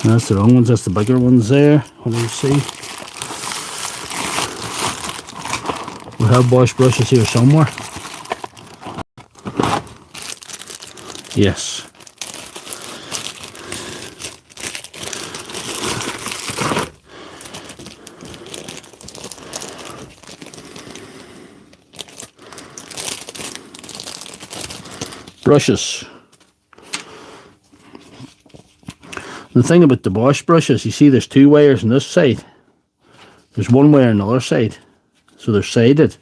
That's the wrong ones, that's the bigger ones there. What do you see? We have Bosch brushes here somewhere. Yes. Brushes. The thing about the Bosch brushes, you see there's two wires on this side. There's one wire on the other side. So they're sided.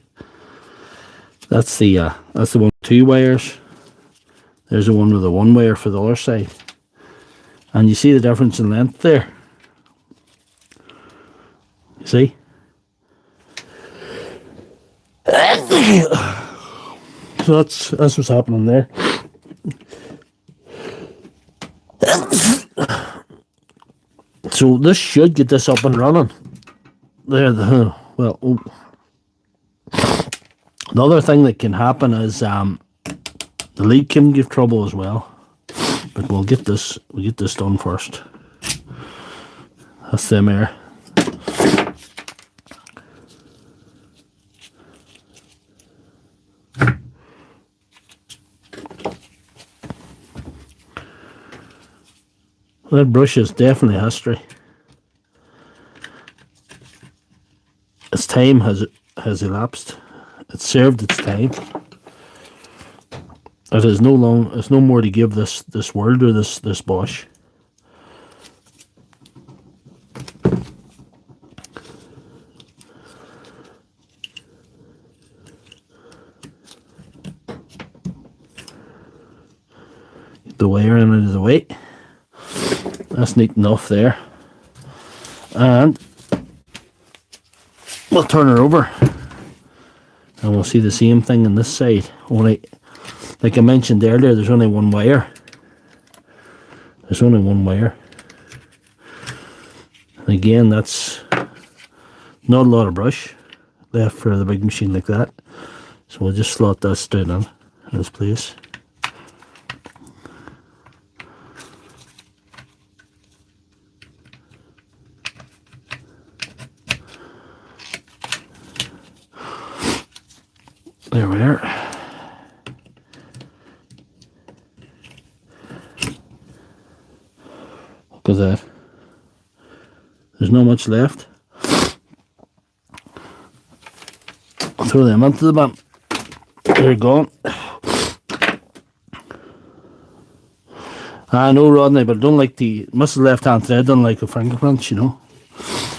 That's the one with two wires. There's the one with the one wire for the other side. And you see the difference in length there. You see? So that's what's happening there. So this should get this up and running. There, Well, another thing that can happen is the lead can give trouble as well. But we'll get this done first. That's them air. That brush is definitely history. Its time has elapsed. It's served its time. It is no more to give this world or this Bosch. Get the wire in out of the way. That's neat enough there. And we'll turn her over and we'll see the same thing on this side. Only, like I mentioned earlier, there's only one wire. There's only one wire. And again, that's not a lot of brush left for the big machine like that. So we'll just slot that straight in this place. There we are. Look at that. There's not much left. I'll throw them into the bin. They're gone. I know Rodney, but I don't like the Mrs. Left Hand Thread don't like the fingerprints, you know.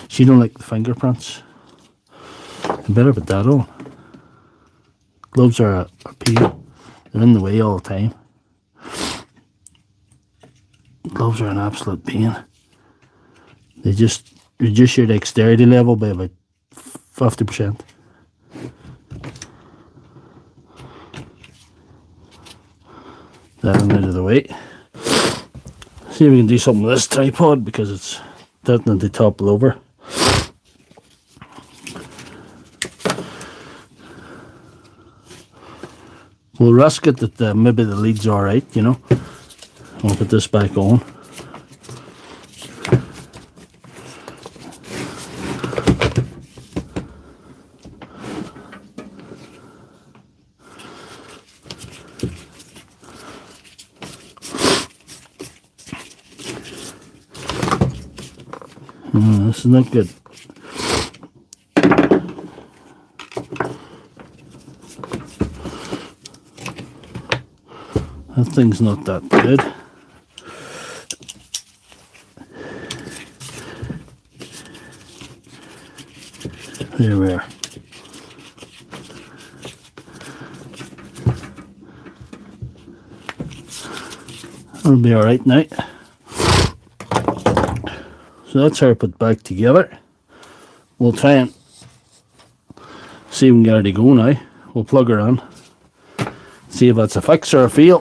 She don't like the fingerprints. I better put that on. Gloves are a pain. They're in the way all the time. Gloves are an absolute pain. They just reduce your dexterity level by about 50%. That one out of the way. See if we can do something with this tripod because it's definitely topple over. We'll risk it that maybe the lead's alright, you know. I'll put this back on. This is not good. That thing's not that good. There we are. That'll be alright now. So that's her put back together. We'll try and see if we can get her to go now. We'll plug her in. See if that's a fix or a fail.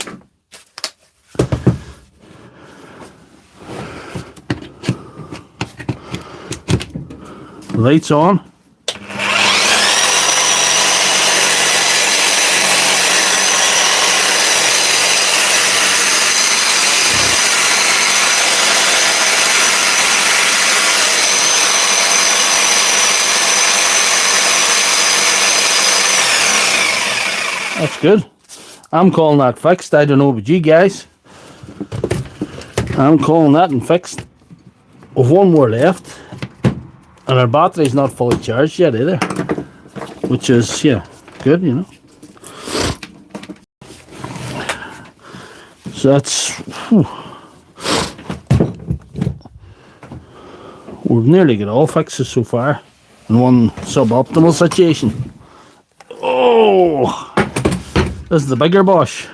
Lights on. That's good. I'm calling that fixed. I don't know about you guys. I'm calling that and fixed. With one more left. And our battery's not fully charged yet either. Which is, yeah, good, you know. So that's... Whew. We've nearly got all fixes so far. In one suboptimal situation. Oh! This is the bigger Bosch.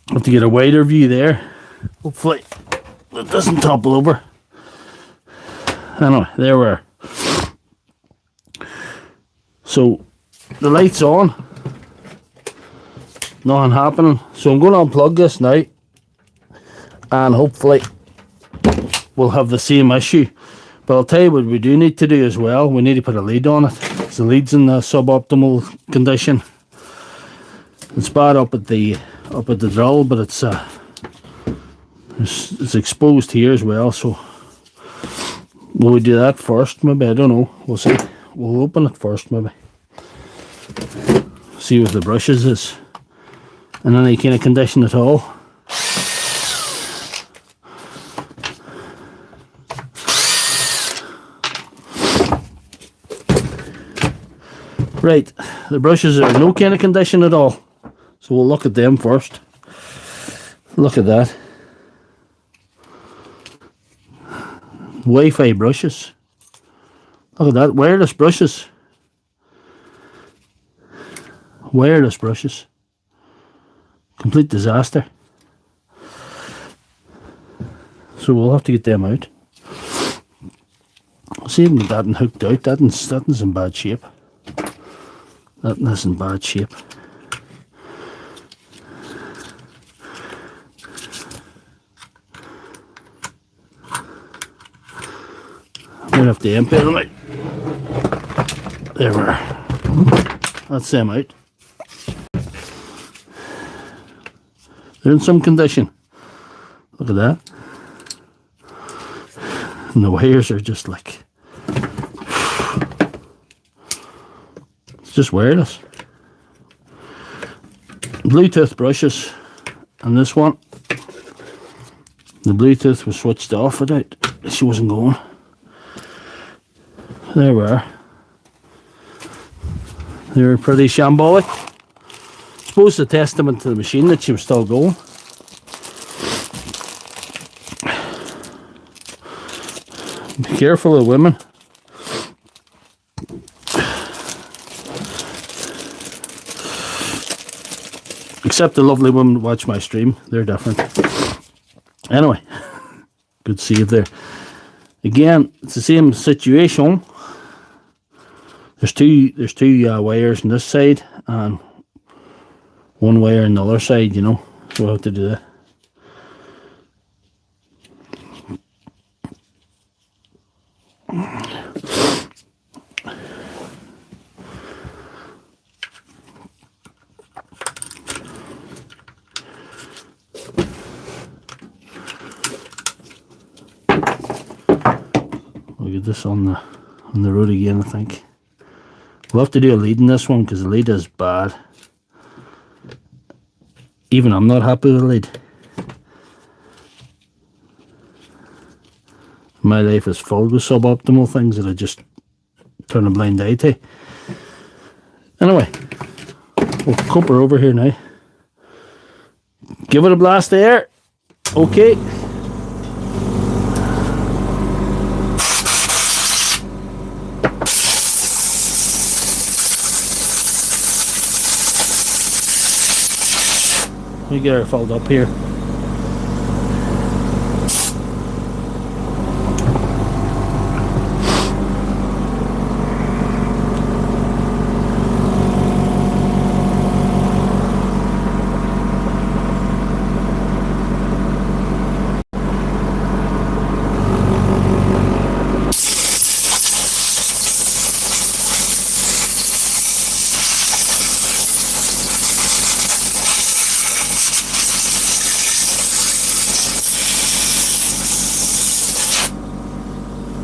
Have to get a wider view there. Hopefully it doesn't topple over. Anyway, there we are. So the light's on. Nothing happening. So I'm going to unplug this now. And hopefully we'll have the same issue. But I'll tell you what we do need to do as well. We need to put a lead on it. The lead's in the suboptimal condition. It's bad up at the drill, but it's exposed here as well. So will we do that first? Maybe, I don't know. We'll see. We'll open it first, maybe. See what the brushes is in any kind of condition at all. Right, the brushes are in no kind of condition at all. So we'll look at them first. Look at that. Wi-Fi brushes. Look at that, wireless brushes. Wireless brushes. Complete disaster. So we'll have to get them out. See if we can get that hooked out. That one's in bad shape. That is in bad shape. Might have to empty them out. There we are. That's them out. They're in some condition. Look at that. And the wires are just like... It's just wireless. Bluetooth brushes. And this one, the Bluetooth was switched off without... She wasn't going. There we are. They were pretty shambolic. I suppose a testament to the machine that she was still going. Be careful of women. Except the lovely women that watch my stream. They're different. Anyway, good save there. Again, it's the same situation. There's two wires on this side and one wire on the other side, you know. So we'll have to do that. We'll get this on the road again, I think. We'll have to do a lead in this one because the lead is bad. Even I'm not happy with the lead. My life is filled with suboptimal things that I just turn a blind eye to. Anyway, we'll cup her over here now. Give it a blast of air. Okay. We get her filled up here.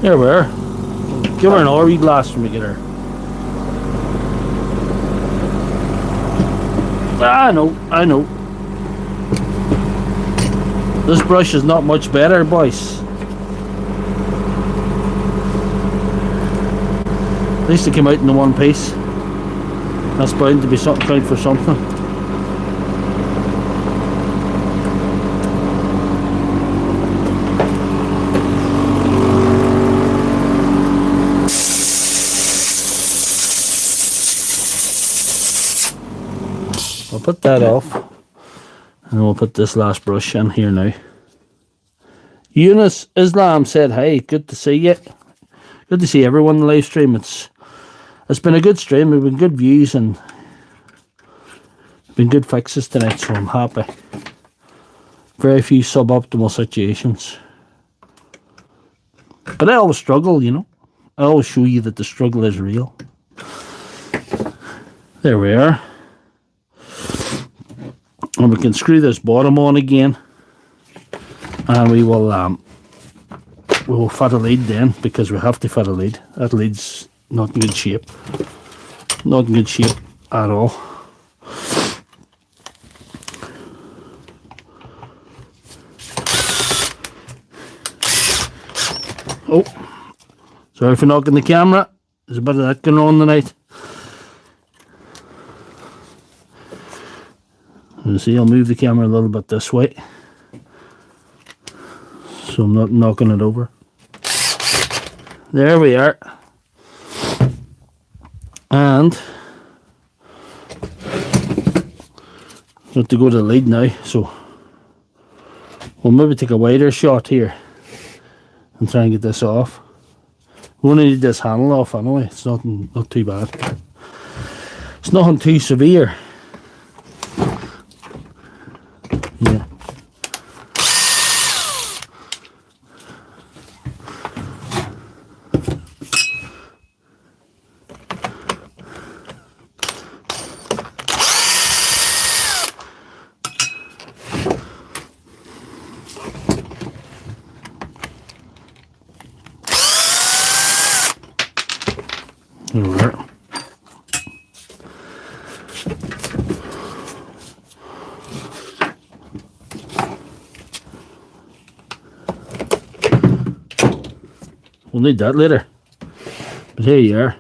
There we are. Give her an wee blast when we get her. I know. This brush is not much better, boys. At least it came out in the one piece. That's bound to be something, count for something. I'll put that off and we'll put this last brush in here now. Eunice Islam said, "Hey, good to see you. Good to see everyone in the live stream. It's been a good stream. We've been good views and been good fixes tonight, so I'm happy. Very few suboptimal situations. But I always struggle, you know. I always show you that the struggle is real. There we are. And we can screw this bottom on again. And we will fit a lead then, because we have to fit a lead. That lead's not in good shape. Not in good shape at all. Oh, sorry for knocking the camera. There's a bit of that going on tonight. You see, I'll move the camera a little bit this way, so I'm not knocking it over. There we are. And got to go to the lead now, so we'll maybe take a wider shot here and try and get this off. We only need this handle off anyway. It's not too bad. It's nothing too severe. Yeah. There we are. We'll need that later. But here you are.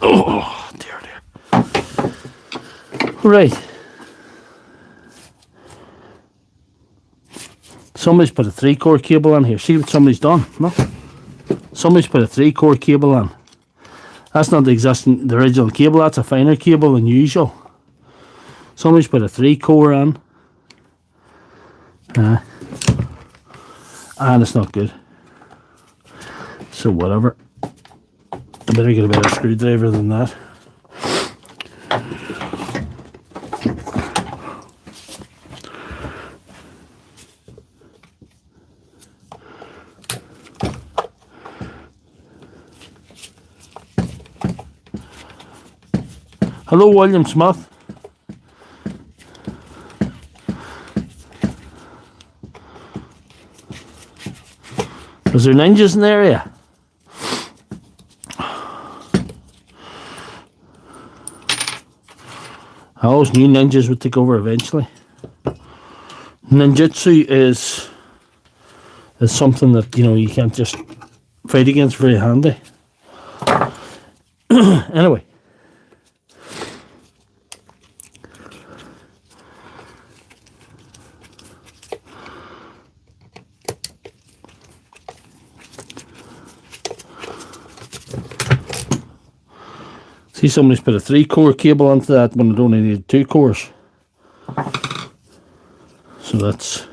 Oh, dear, dear. Right. Somebody's put a 3-core cable on here. See what somebody's done? No? Somebody's put a 3-core cable on. That's not the original cable. That's a finer cable than usual. Somebody's put a 3-core on. And it's not good. So whatever. I better get a better screwdriver than that. Hello, William Smith. Is there ninjas in the area? I always knew ninjas would take over eventually. Ninjutsu is something that, you know, you can't just fight against very handy. Anyway. See, somebody's put a 3-core cable onto that when it only needed 2 cores. So that's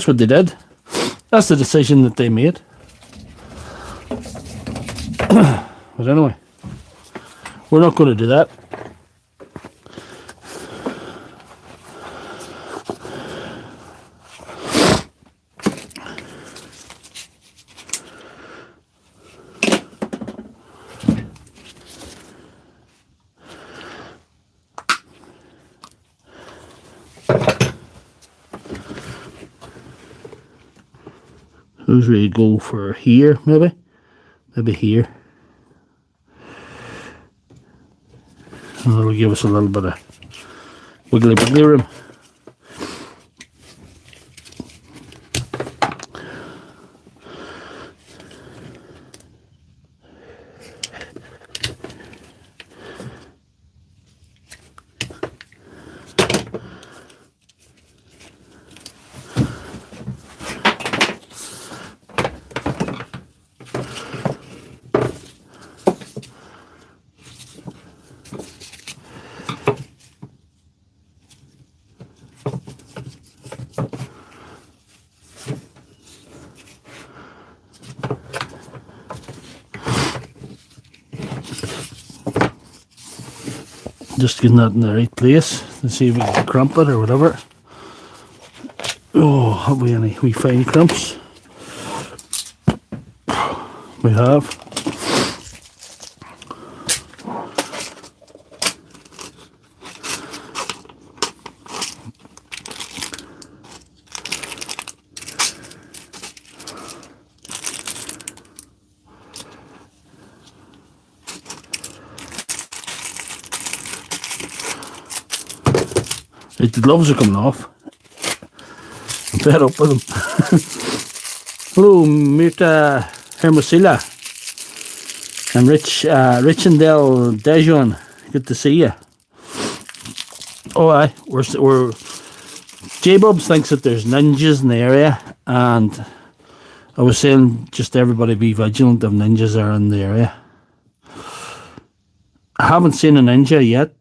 what they did. That's the decision that they made. But anyway, we're not going to do that. Those we go for here, maybe here. And that'll give us a little bit of wiggly room. Just getting that in the right place to see if we can crump it or whatever. Oh, have we any wee fine crumps? We have. Right, the gloves are coming off. I'm fed up with them. Hello, Makita Hermosilla and Rich and Del Dejon. Good to see you. Oh, aye, we're J-Bubs thinks that there's ninjas in the area, and I was saying just everybody be vigilant if ninjas are in the area. I haven't seen a ninja yet,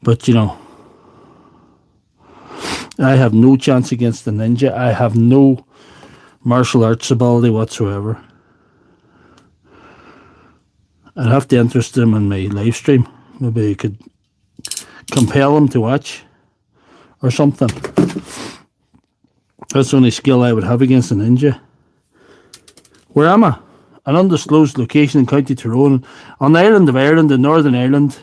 but you know, I have no chance against the ninja. I have no martial arts ability whatsoever. I'd have to interest them in my live stream. Maybe I could compel them to watch or something. That's the only skill I would have against a ninja. Where am I? An undisclosed location in County Tyrone, on the island of Ireland, in Northern Ireland.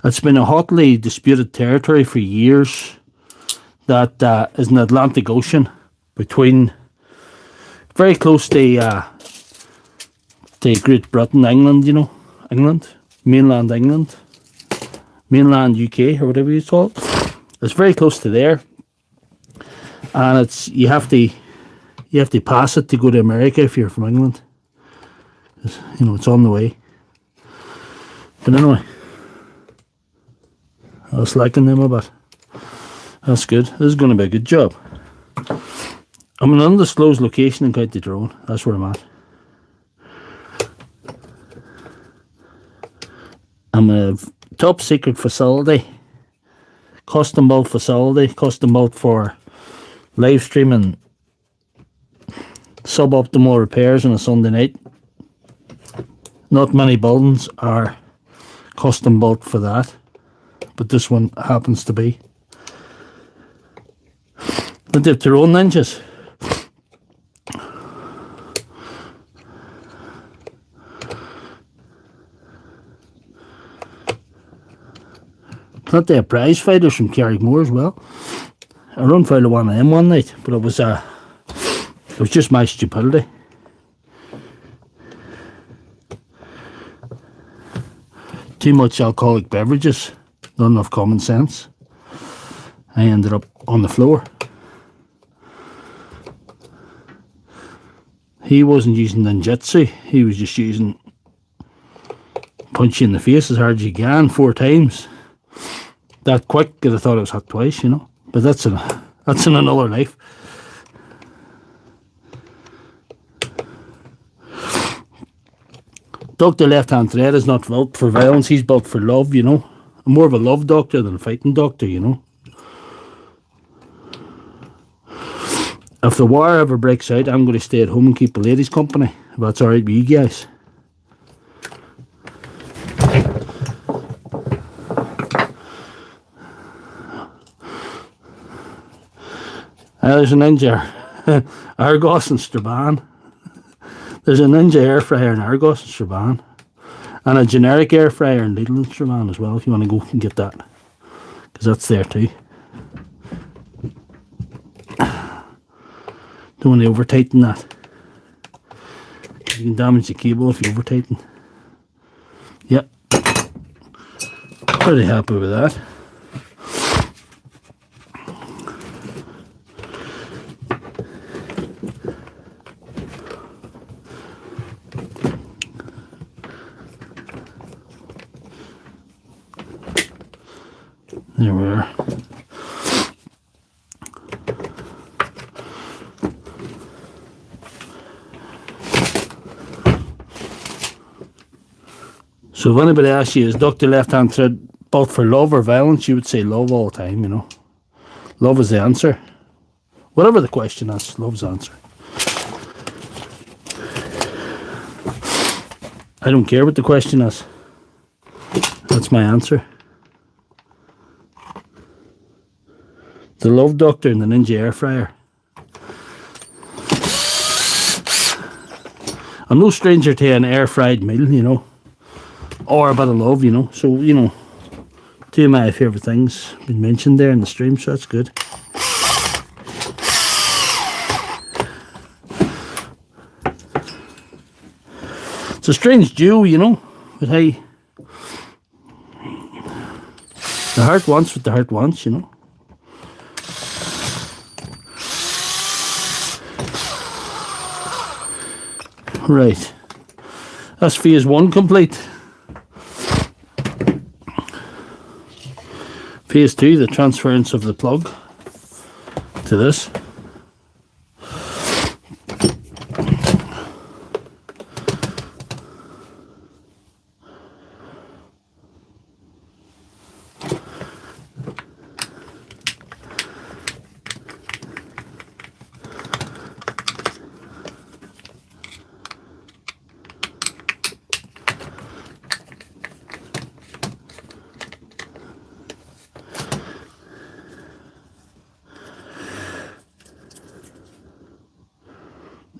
It's been a hotly disputed territory for years. That is an Atlantic Ocean between, very close to Great Britain, England, you know, mainland England, mainland UK, or whatever you call it. It's very close to there, and it's you have to pass it to go to America if you're from England. You know, it's on the way. But anyway, I was liking them a bit. That's good. This is going to be a good job. I'm in an undisclosed location in County Tyrone. That's where I'm at. I'm a top secret facility, custom built facility, custom built for live streaming suboptimal repairs on a Sunday night. Not many buildings are custom built for that, but this one happens to be. But they've their own ninjas. Not they have prize fighters from Carrickmore as well. I run foul of one of them one night, but it was just my stupidity. Too much alcoholic beverages, not enough common sense. I ended up on the floor. He wasn't using ninjutsu, he was just using punch you in the face as hard as you can 4 times. That quick, I'd have thought it was hit twice, you know. But that's in another life. Doctor Lefthandthread is not built for violence, he's built for love, you know. I'm more of a love doctor than a fighting doctor, you know. If the war ever breaks out, I'm going to stay at home and keep the ladies company. If that's alright with you guys. There's a Ninja Argos in Strabane. There's a Ninja air fryer in Argos in Strabane. And a generic air fryer in Lidl in Strabane as well, if you want to go and get that. Because that's there too. Don't want to over tighten that. You can damage the cable if you over tighten. Yep. Pretty happy with that. There we are. So if anybody asks you, is Dr. Lefthandthread built for love or violence, you would say love all the time, you know. Love is the answer. Whatever the question is, love's the answer. I don't care what the question is. That's my answer. The love doctor and the Ninja air fryer. I'm no stranger to an air fried meal, you know, or a bit of love, you know. So, you know, two of my favourite things been mentioned there in the stream, so that's good. It's a strange duo, you know, but hey, the heart wants what the heart wants, you know. Right, that's phase 1 complete. Phase 2, the transference of the plug to this.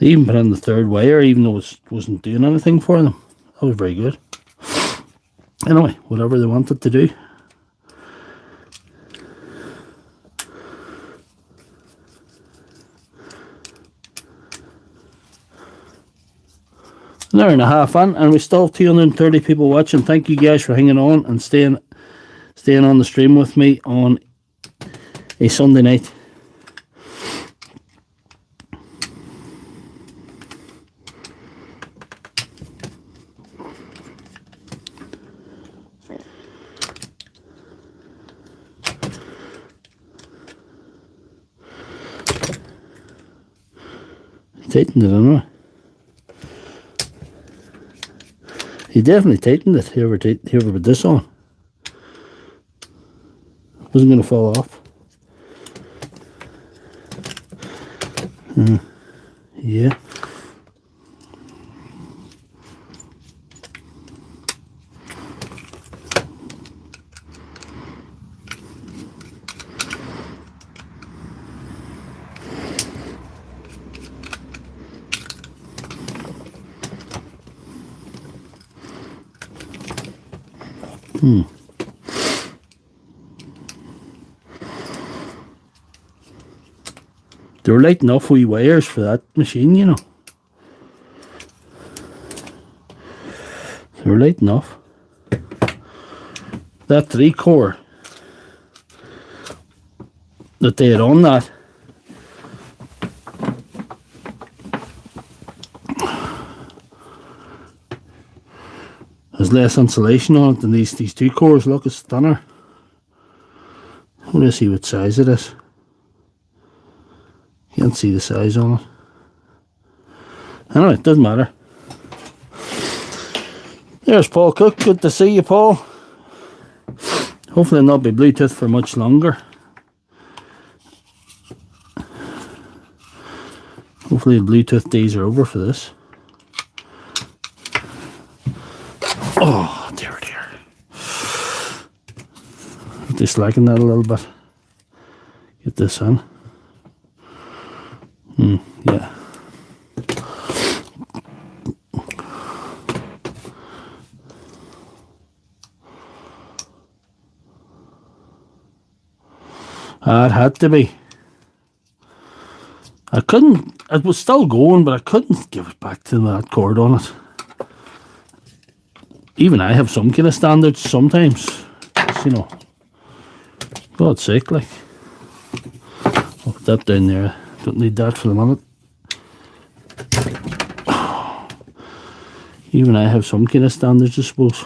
They even put in the third wire, even though it wasn't doing anything for them. That was very good. Anyway, whatever they wanted to do. An hour and a half in, and we still have 230 people watching. Thank you guys for hanging on and staying on the stream with me on a Sunday night. Tightened it, anyway. He definitely tightened it. Whoever put this on, wasn't going to fall off. Yeah. They were light enough wee wires for that machine, you know. They were light enough. That 3-core that they had on that, there's less insulation on it than these 2 cores. Look, it's thinner. I want to see what size it is. Can't see the size on it. Anyway, it doesn't matter. There's Paul Cook. Good to see you, Paul. Hopefully I'll not be Bluetooth for much longer. Hopefully the Bluetooth days are over for this. Oh, dear, dear. Just slacken that a little bit. Get this in. Yeah. It had to be. I couldn't, it was still going, but I couldn't give it back to that cord on it. Even I have some kind of standards sometimes. You know, God's sake, like. I'll put that down there. Don't need that for the moment. Even I have some kind of standards, I suppose.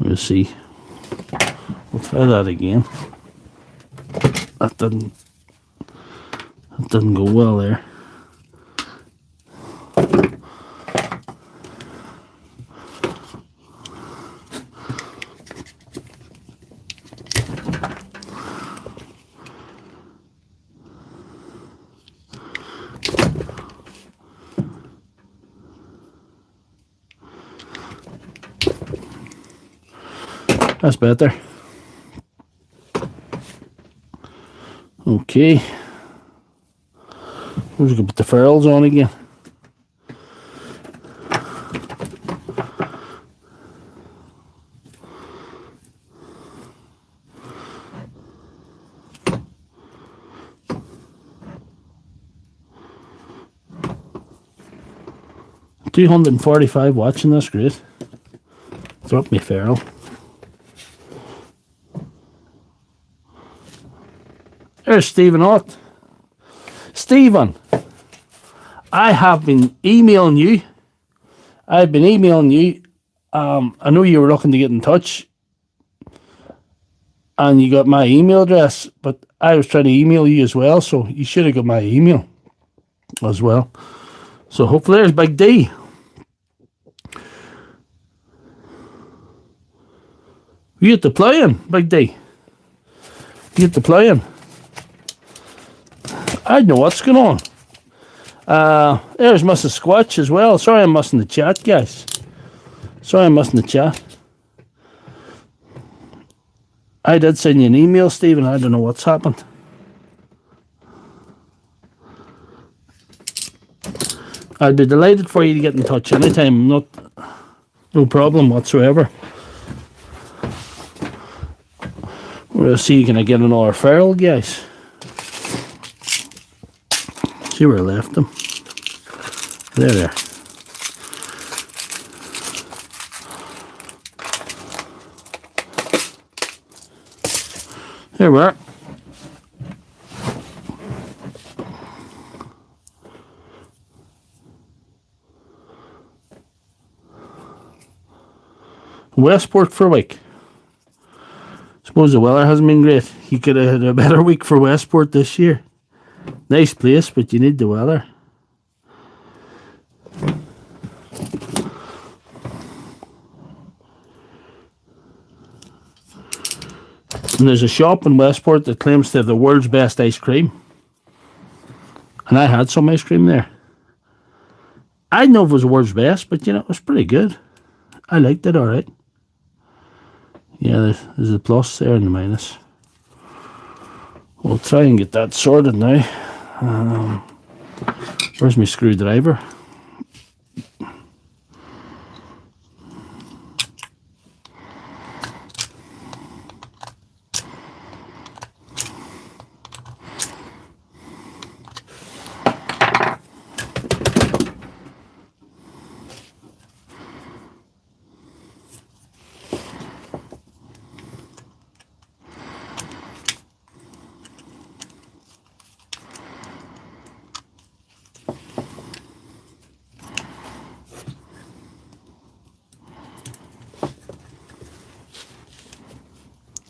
We'll see. We'll try that again. That didn't go well there. That's better. Okay. We're going to put the ferrules on again. $245 watts in this, great. Drop me ferrule. There's Stephen Ott. Stephen, I have been emailing you. I've been emailing you. I know you were looking to get in touch. And you got my email address. But I was trying to email you as well. So you should have got my email as well. So hopefully there's Big D. You at the playing, Big D? You at the playing? I know what's going on. There's Mrs. Squatch as well. Sorry I'm missing the chat, guys. Sorry I'm missing the chat. I did send you an email, Stephen. I don't know what's happened. I'd be delighted for you to get in touch anytime. No problem whatsoever. We'll see, can I get another ferrule, guys? See where I left them. There. There we are. Westport for a week. Suppose the weather hasn't been great. You could have had a better week for Westport this year. Nice place, but you need the weather. And there's a shop in Westport that claims to have the world's best ice cream. And I had some ice cream there. I didn't know if it was the world's best, but you know, it was pretty good. I liked it alright. Yeah, there's a plus there and the minus. We'll try and get that sorted now. Where's my screwdriver?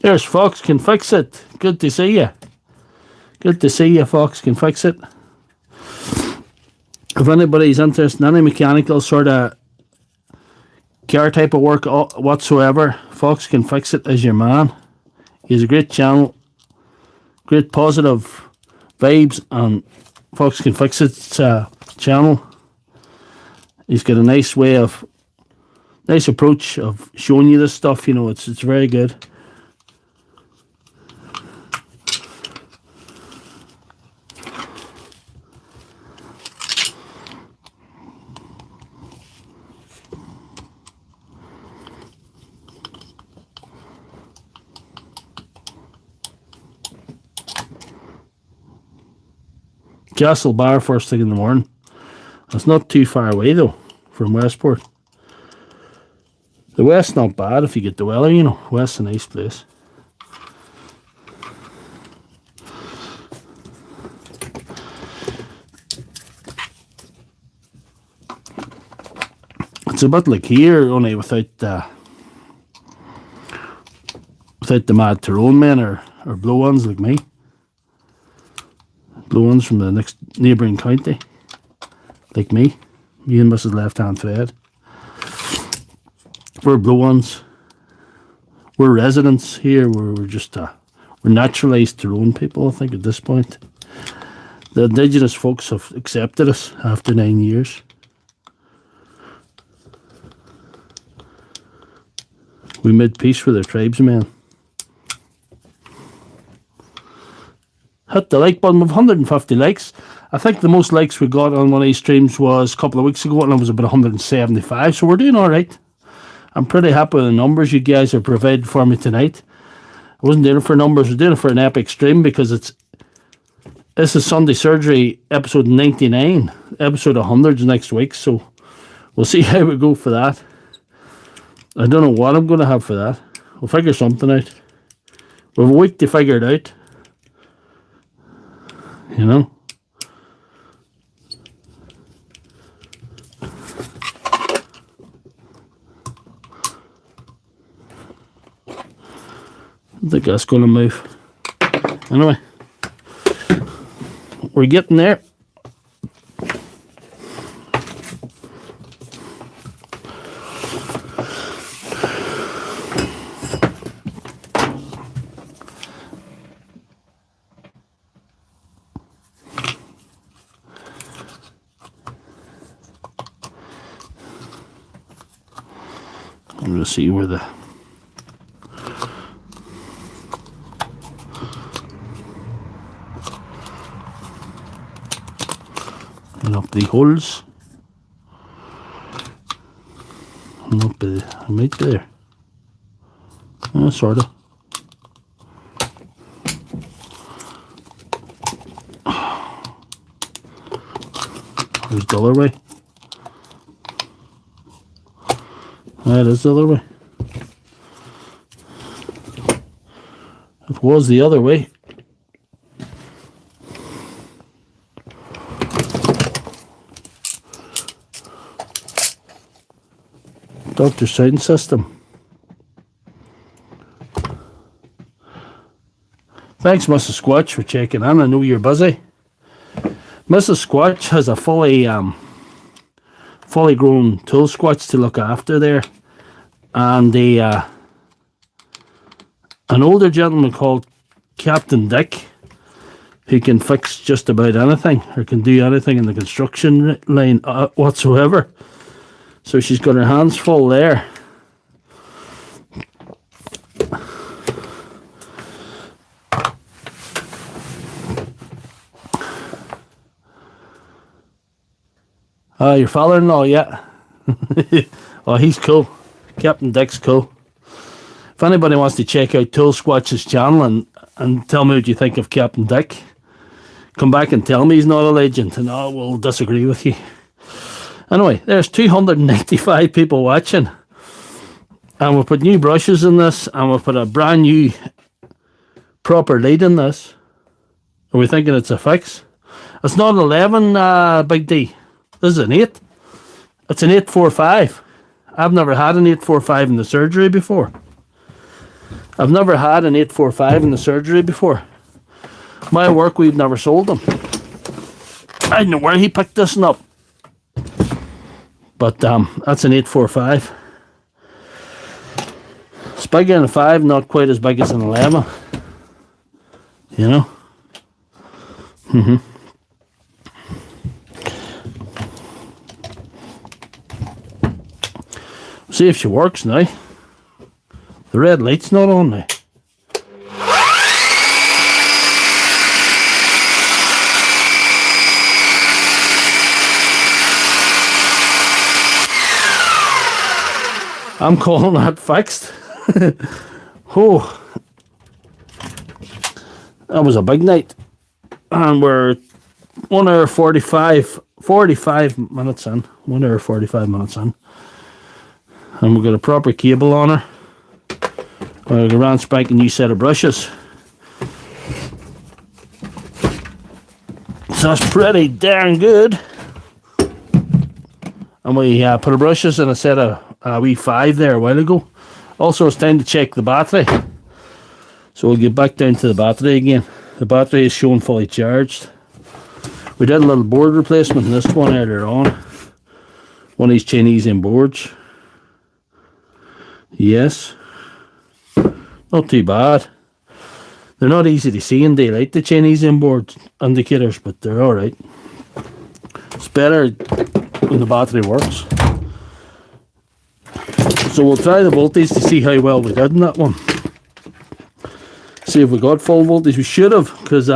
There's Fox Can Fix It. Good to see you. Good to see you, Fox Can Fix It. If anybody's interested in any mechanical sort of car type of work whatsoever, Fox Can Fix It is your man. He's a great channel, great positive vibes on Fox Can Fix It's channel. He's got a nice approach of showing you this stuff. You know, it's very good. Castle Bar first thing in the morning. It's not too far away though from Westport. The West's not bad if you get the weather, you know. West's a nice place. It's a bit like here, only without the mad Tyrone men or blow-ons like me. Blow-ons from the next neighbouring county, like me and Mrs. Lefthandthread. We're blow-ons. We're residents here. We're just we're naturalised Tyrone people, I think, at this point. The indigenous folks have accepted us after 9 years. We made peace with the tribesmen. hit the like button. With 150 likes. I think the most likes we got on one of these streams was a couple of weeks ago, and it was about 175. So we're doing all right. I'm pretty happy with the numbers you guys have provided for me tonight. I wasn't doing it for numbers. I was doing it for an epic stream because this is Sunday Surgery episode 99. Episode 100 is next week. So we'll see how we go for that. I don't know what I'm going to have for that. We'll figure something out. We have a week to figure it out. You know? I think that's going to move. Anyway, we're getting there. I'm going to see where the up the holes. Not be, I might be there. Sort of. There's the other way. That is the other way. It was the other way. Doctor sound system. Thanks, Mrs. Squatch, for checking in. I know you're busy. Mrs. Squatch has a fully grown tool squatch to look after there, and an older gentleman called Captain Dick, who can fix just about anything or can do anything in the construction line whatsoever. So she's got her hands full there. Your father-in-law, yeah. Oh, he's cool. Captain Dick's cool. If anybody wants to check out Tool Squatch's channel and tell me what you think of Captain Dick, come back and tell me he's not a legend, and I will disagree with you. Anyway, there's 295 people watching, and we'll put new brushes in this, and we'll put a brand new proper lead in this. Are we thinking it's a fix? It's not an 11, Big D. This is an 8. It's an 845. I've never had an 845 in the surgery before. I've never had an 845 in the surgery before. My work, we've never sold them. I don't know where he picked this one up. But that's an 845. It's bigger than a 5, not quite as big as an 11. You know? See if she works now. The red light's not on now. I'm calling that fixed. Oh, that was a big night. And we're 1 hour 45 minutes in. 1 hour 45 minutes in. And we've got a proper cable on her. We've got a brand spanking new set of brushes. So that's pretty darn good. And we put our brushes in a set of wee 5 there a while ago. Also, it's time to check the battery. So we'll get back down to the battery again. The battery is showing fully charged. We did a little board replacement in this one earlier on. One of these Chinese in boards. Yes. Not too bad. They're not easy to see in daylight, the Chinese inboard indicators, but they're alright. It's better when the battery works. So we'll try the voltage to see how well we did in that one. See if we got full voltage. We should have, because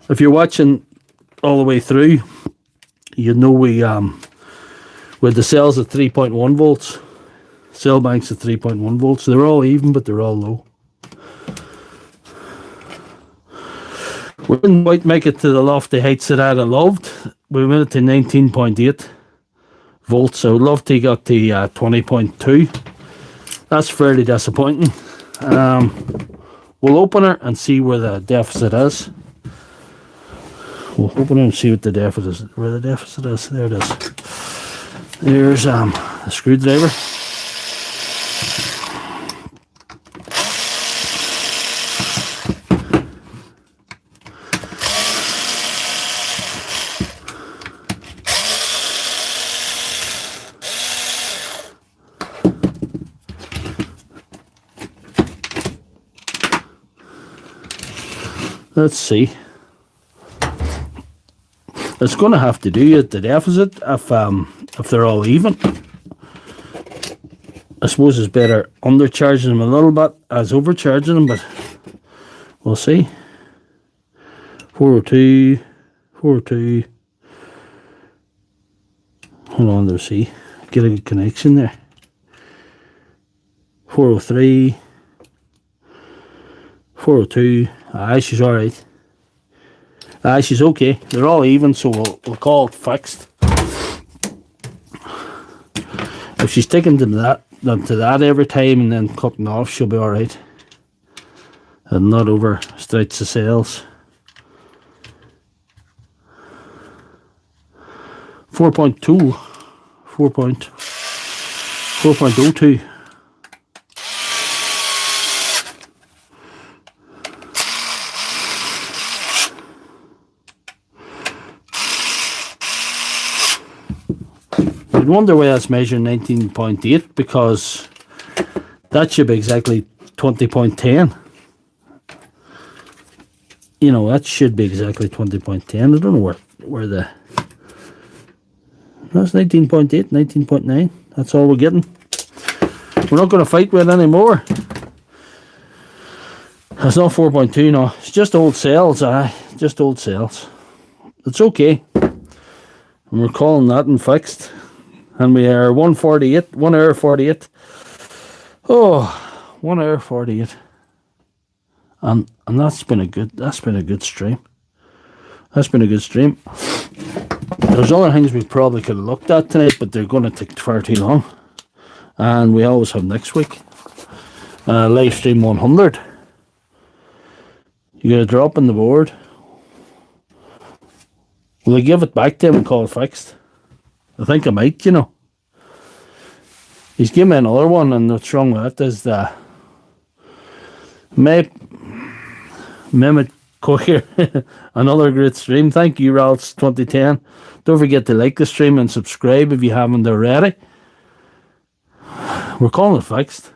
If you're watching all the way through, you know we with the cells at 3.1 volts, cell banks at 3.1 volts. They're all even, but they're all low. We didn't quite make it to the lofty heights that I'd have loved. We went it to 19.8 volts. I would love to get to 20.2. That's fairly disappointing. We'll open her and see where the deficit is. We'll open her and see what the deficit is. Where the deficit is. There it is. There's the screwdriver. Let's see. It's going to have to do at the deficit if they're all even. I suppose it's better undercharging them a little bit as overcharging them, but we'll see. 402, 402. Hold on, let's see. Get a good connection there. 403, 402. Aye, she's alright. Aye, she's okay. They're all even, so we'll call it fixed. If she's sticking to that every time and then cutting off, she'll be alright. And not overstretch the cells. 4.2. 4.02. You'd wonder why that's measuring 19.8, because that should be exactly 20.10. You know, that should be exactly 20.10. I don't know where the... That's 19.8, 19.9. That's all we're getting. We're not going to fight with it anymore. It's not 4.2, no. It's just old cells, aye. Just old cells. It's okay. And we're calling that and fixed. And we are 148, 1 hour 48. Oh, 1 hour 48. And that's been a good stream. That's been a good stream. There's other things we probably could have looked at tonight, but they're going to take far too long. And we always have next week. Live stream 100. You got a drop in the board. Will I give it back to him and call it fixed? I think I might, you know. He's given me another one, and what's wrong with it is the Mehmet Coher. Another great stream. Thank you, Ralphs 2010. Don't forget to like the stream and subscribe if you haven't already. We're calling it fixed.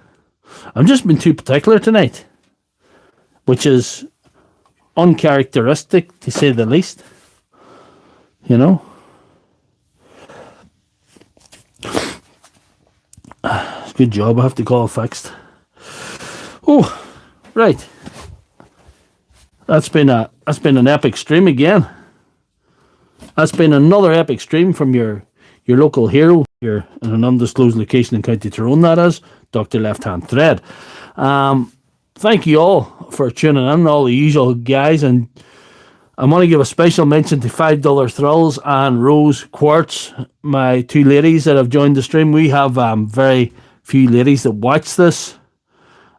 I've just been too particular tonight, which is uncharacteristic to say the least. You know? Good job, I have to call it fixed. Oh, right. That's been an epic stream again. That's been another epic stream from your local hero here in an undisclosed location in County Tyrone, that is, Doctor Lefthandthread. Thank you all for tuning in, all the usual guys, and I want to give a special mention to $5 Thrills and Rose Quartz, my two ladies that have joined the stream. We have very few ladies that watch this.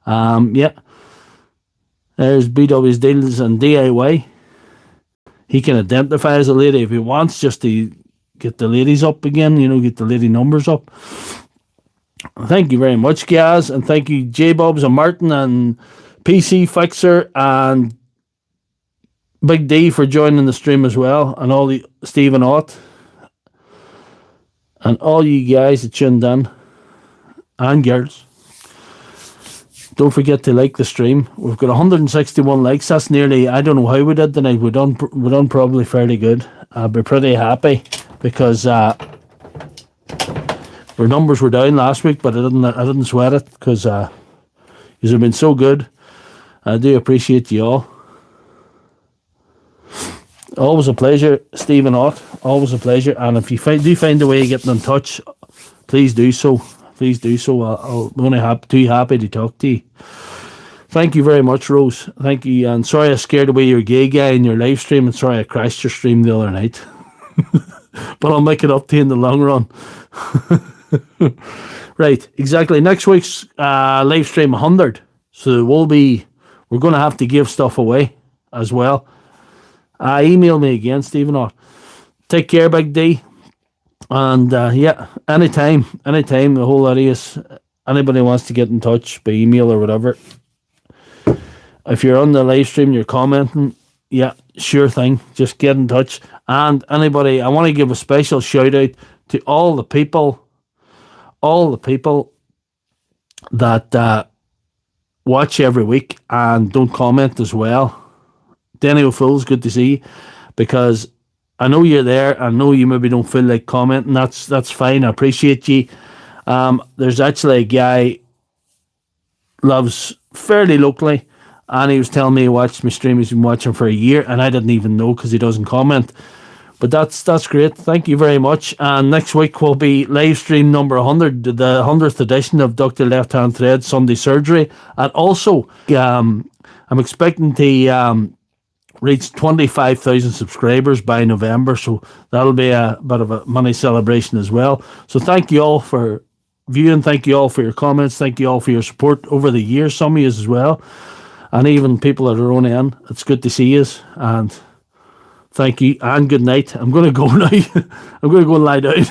Yeah. There's BW's Deals and DIY. He can identify as a lady if he wants, just to get the ladies up again, you know, get the lady numbers up. Thank you very much, guys, and thank you, J-Bobs and Martin and PC Fixer and Big D for joining the stream as well, and all the Stephen Ott and all you guys that tuned in, and girls. Don't forget to like the stream. We've got 161 likes. That's nearly, I don't know how we did tonight. We done probably fairly good. I'll be pretty happy because our numbers were down last week, but I didn't sweat it because you've been so good. I do appreciate you all. Always a pleasure, Stephen Ott. Always a pleasure. And if you do find a way of getting in touch, please do so. Please do so. I'm only too happy to talk to you. Thank you very much, Rose. Thank you. And sorry I scared away your gay guy in your live stream, and sorry I crashed your stream the other night. But I'll make it up to you in the long run. Right, exactly. Next week's live stream 100. So we're going to have to give stuff away as well. Email me again, Stephen Ott. Take care, Big D. And yeah, anytime, the whole lot of us, anybody wants to get in touch by email or whatever. If you're on the live stream, you're commenting, yeah, sure thing. Just get in touch. And anybody, I want to give a special shout out to all the people that watch every week and don't comment as well. Denny O'Full's good to see, because I know you're there. I know you maybe don't feel like commenting. That's fine. I appreciate you. There's actually a guy lives fairly locally, and he was telling me he watched my stream. He's been watching for a year, and I didn't even know because he doesn't comment. But that's great. Thank you very much. And next week will be live stream number 100, the 100th edition of Doctor Lefthandthread Sunday Surgery. And also, I'm expecting to reach 25,000 subscribers by November, so that'll be a bit of a money celebration as well. So thank you all for viewing. Thank you all for your comments. Thank you all for your support over the years. Some of you as well, and even people at our own end. It's good to see you, and thank you, and good night. I'm going to go now. I'm going to go and lie down.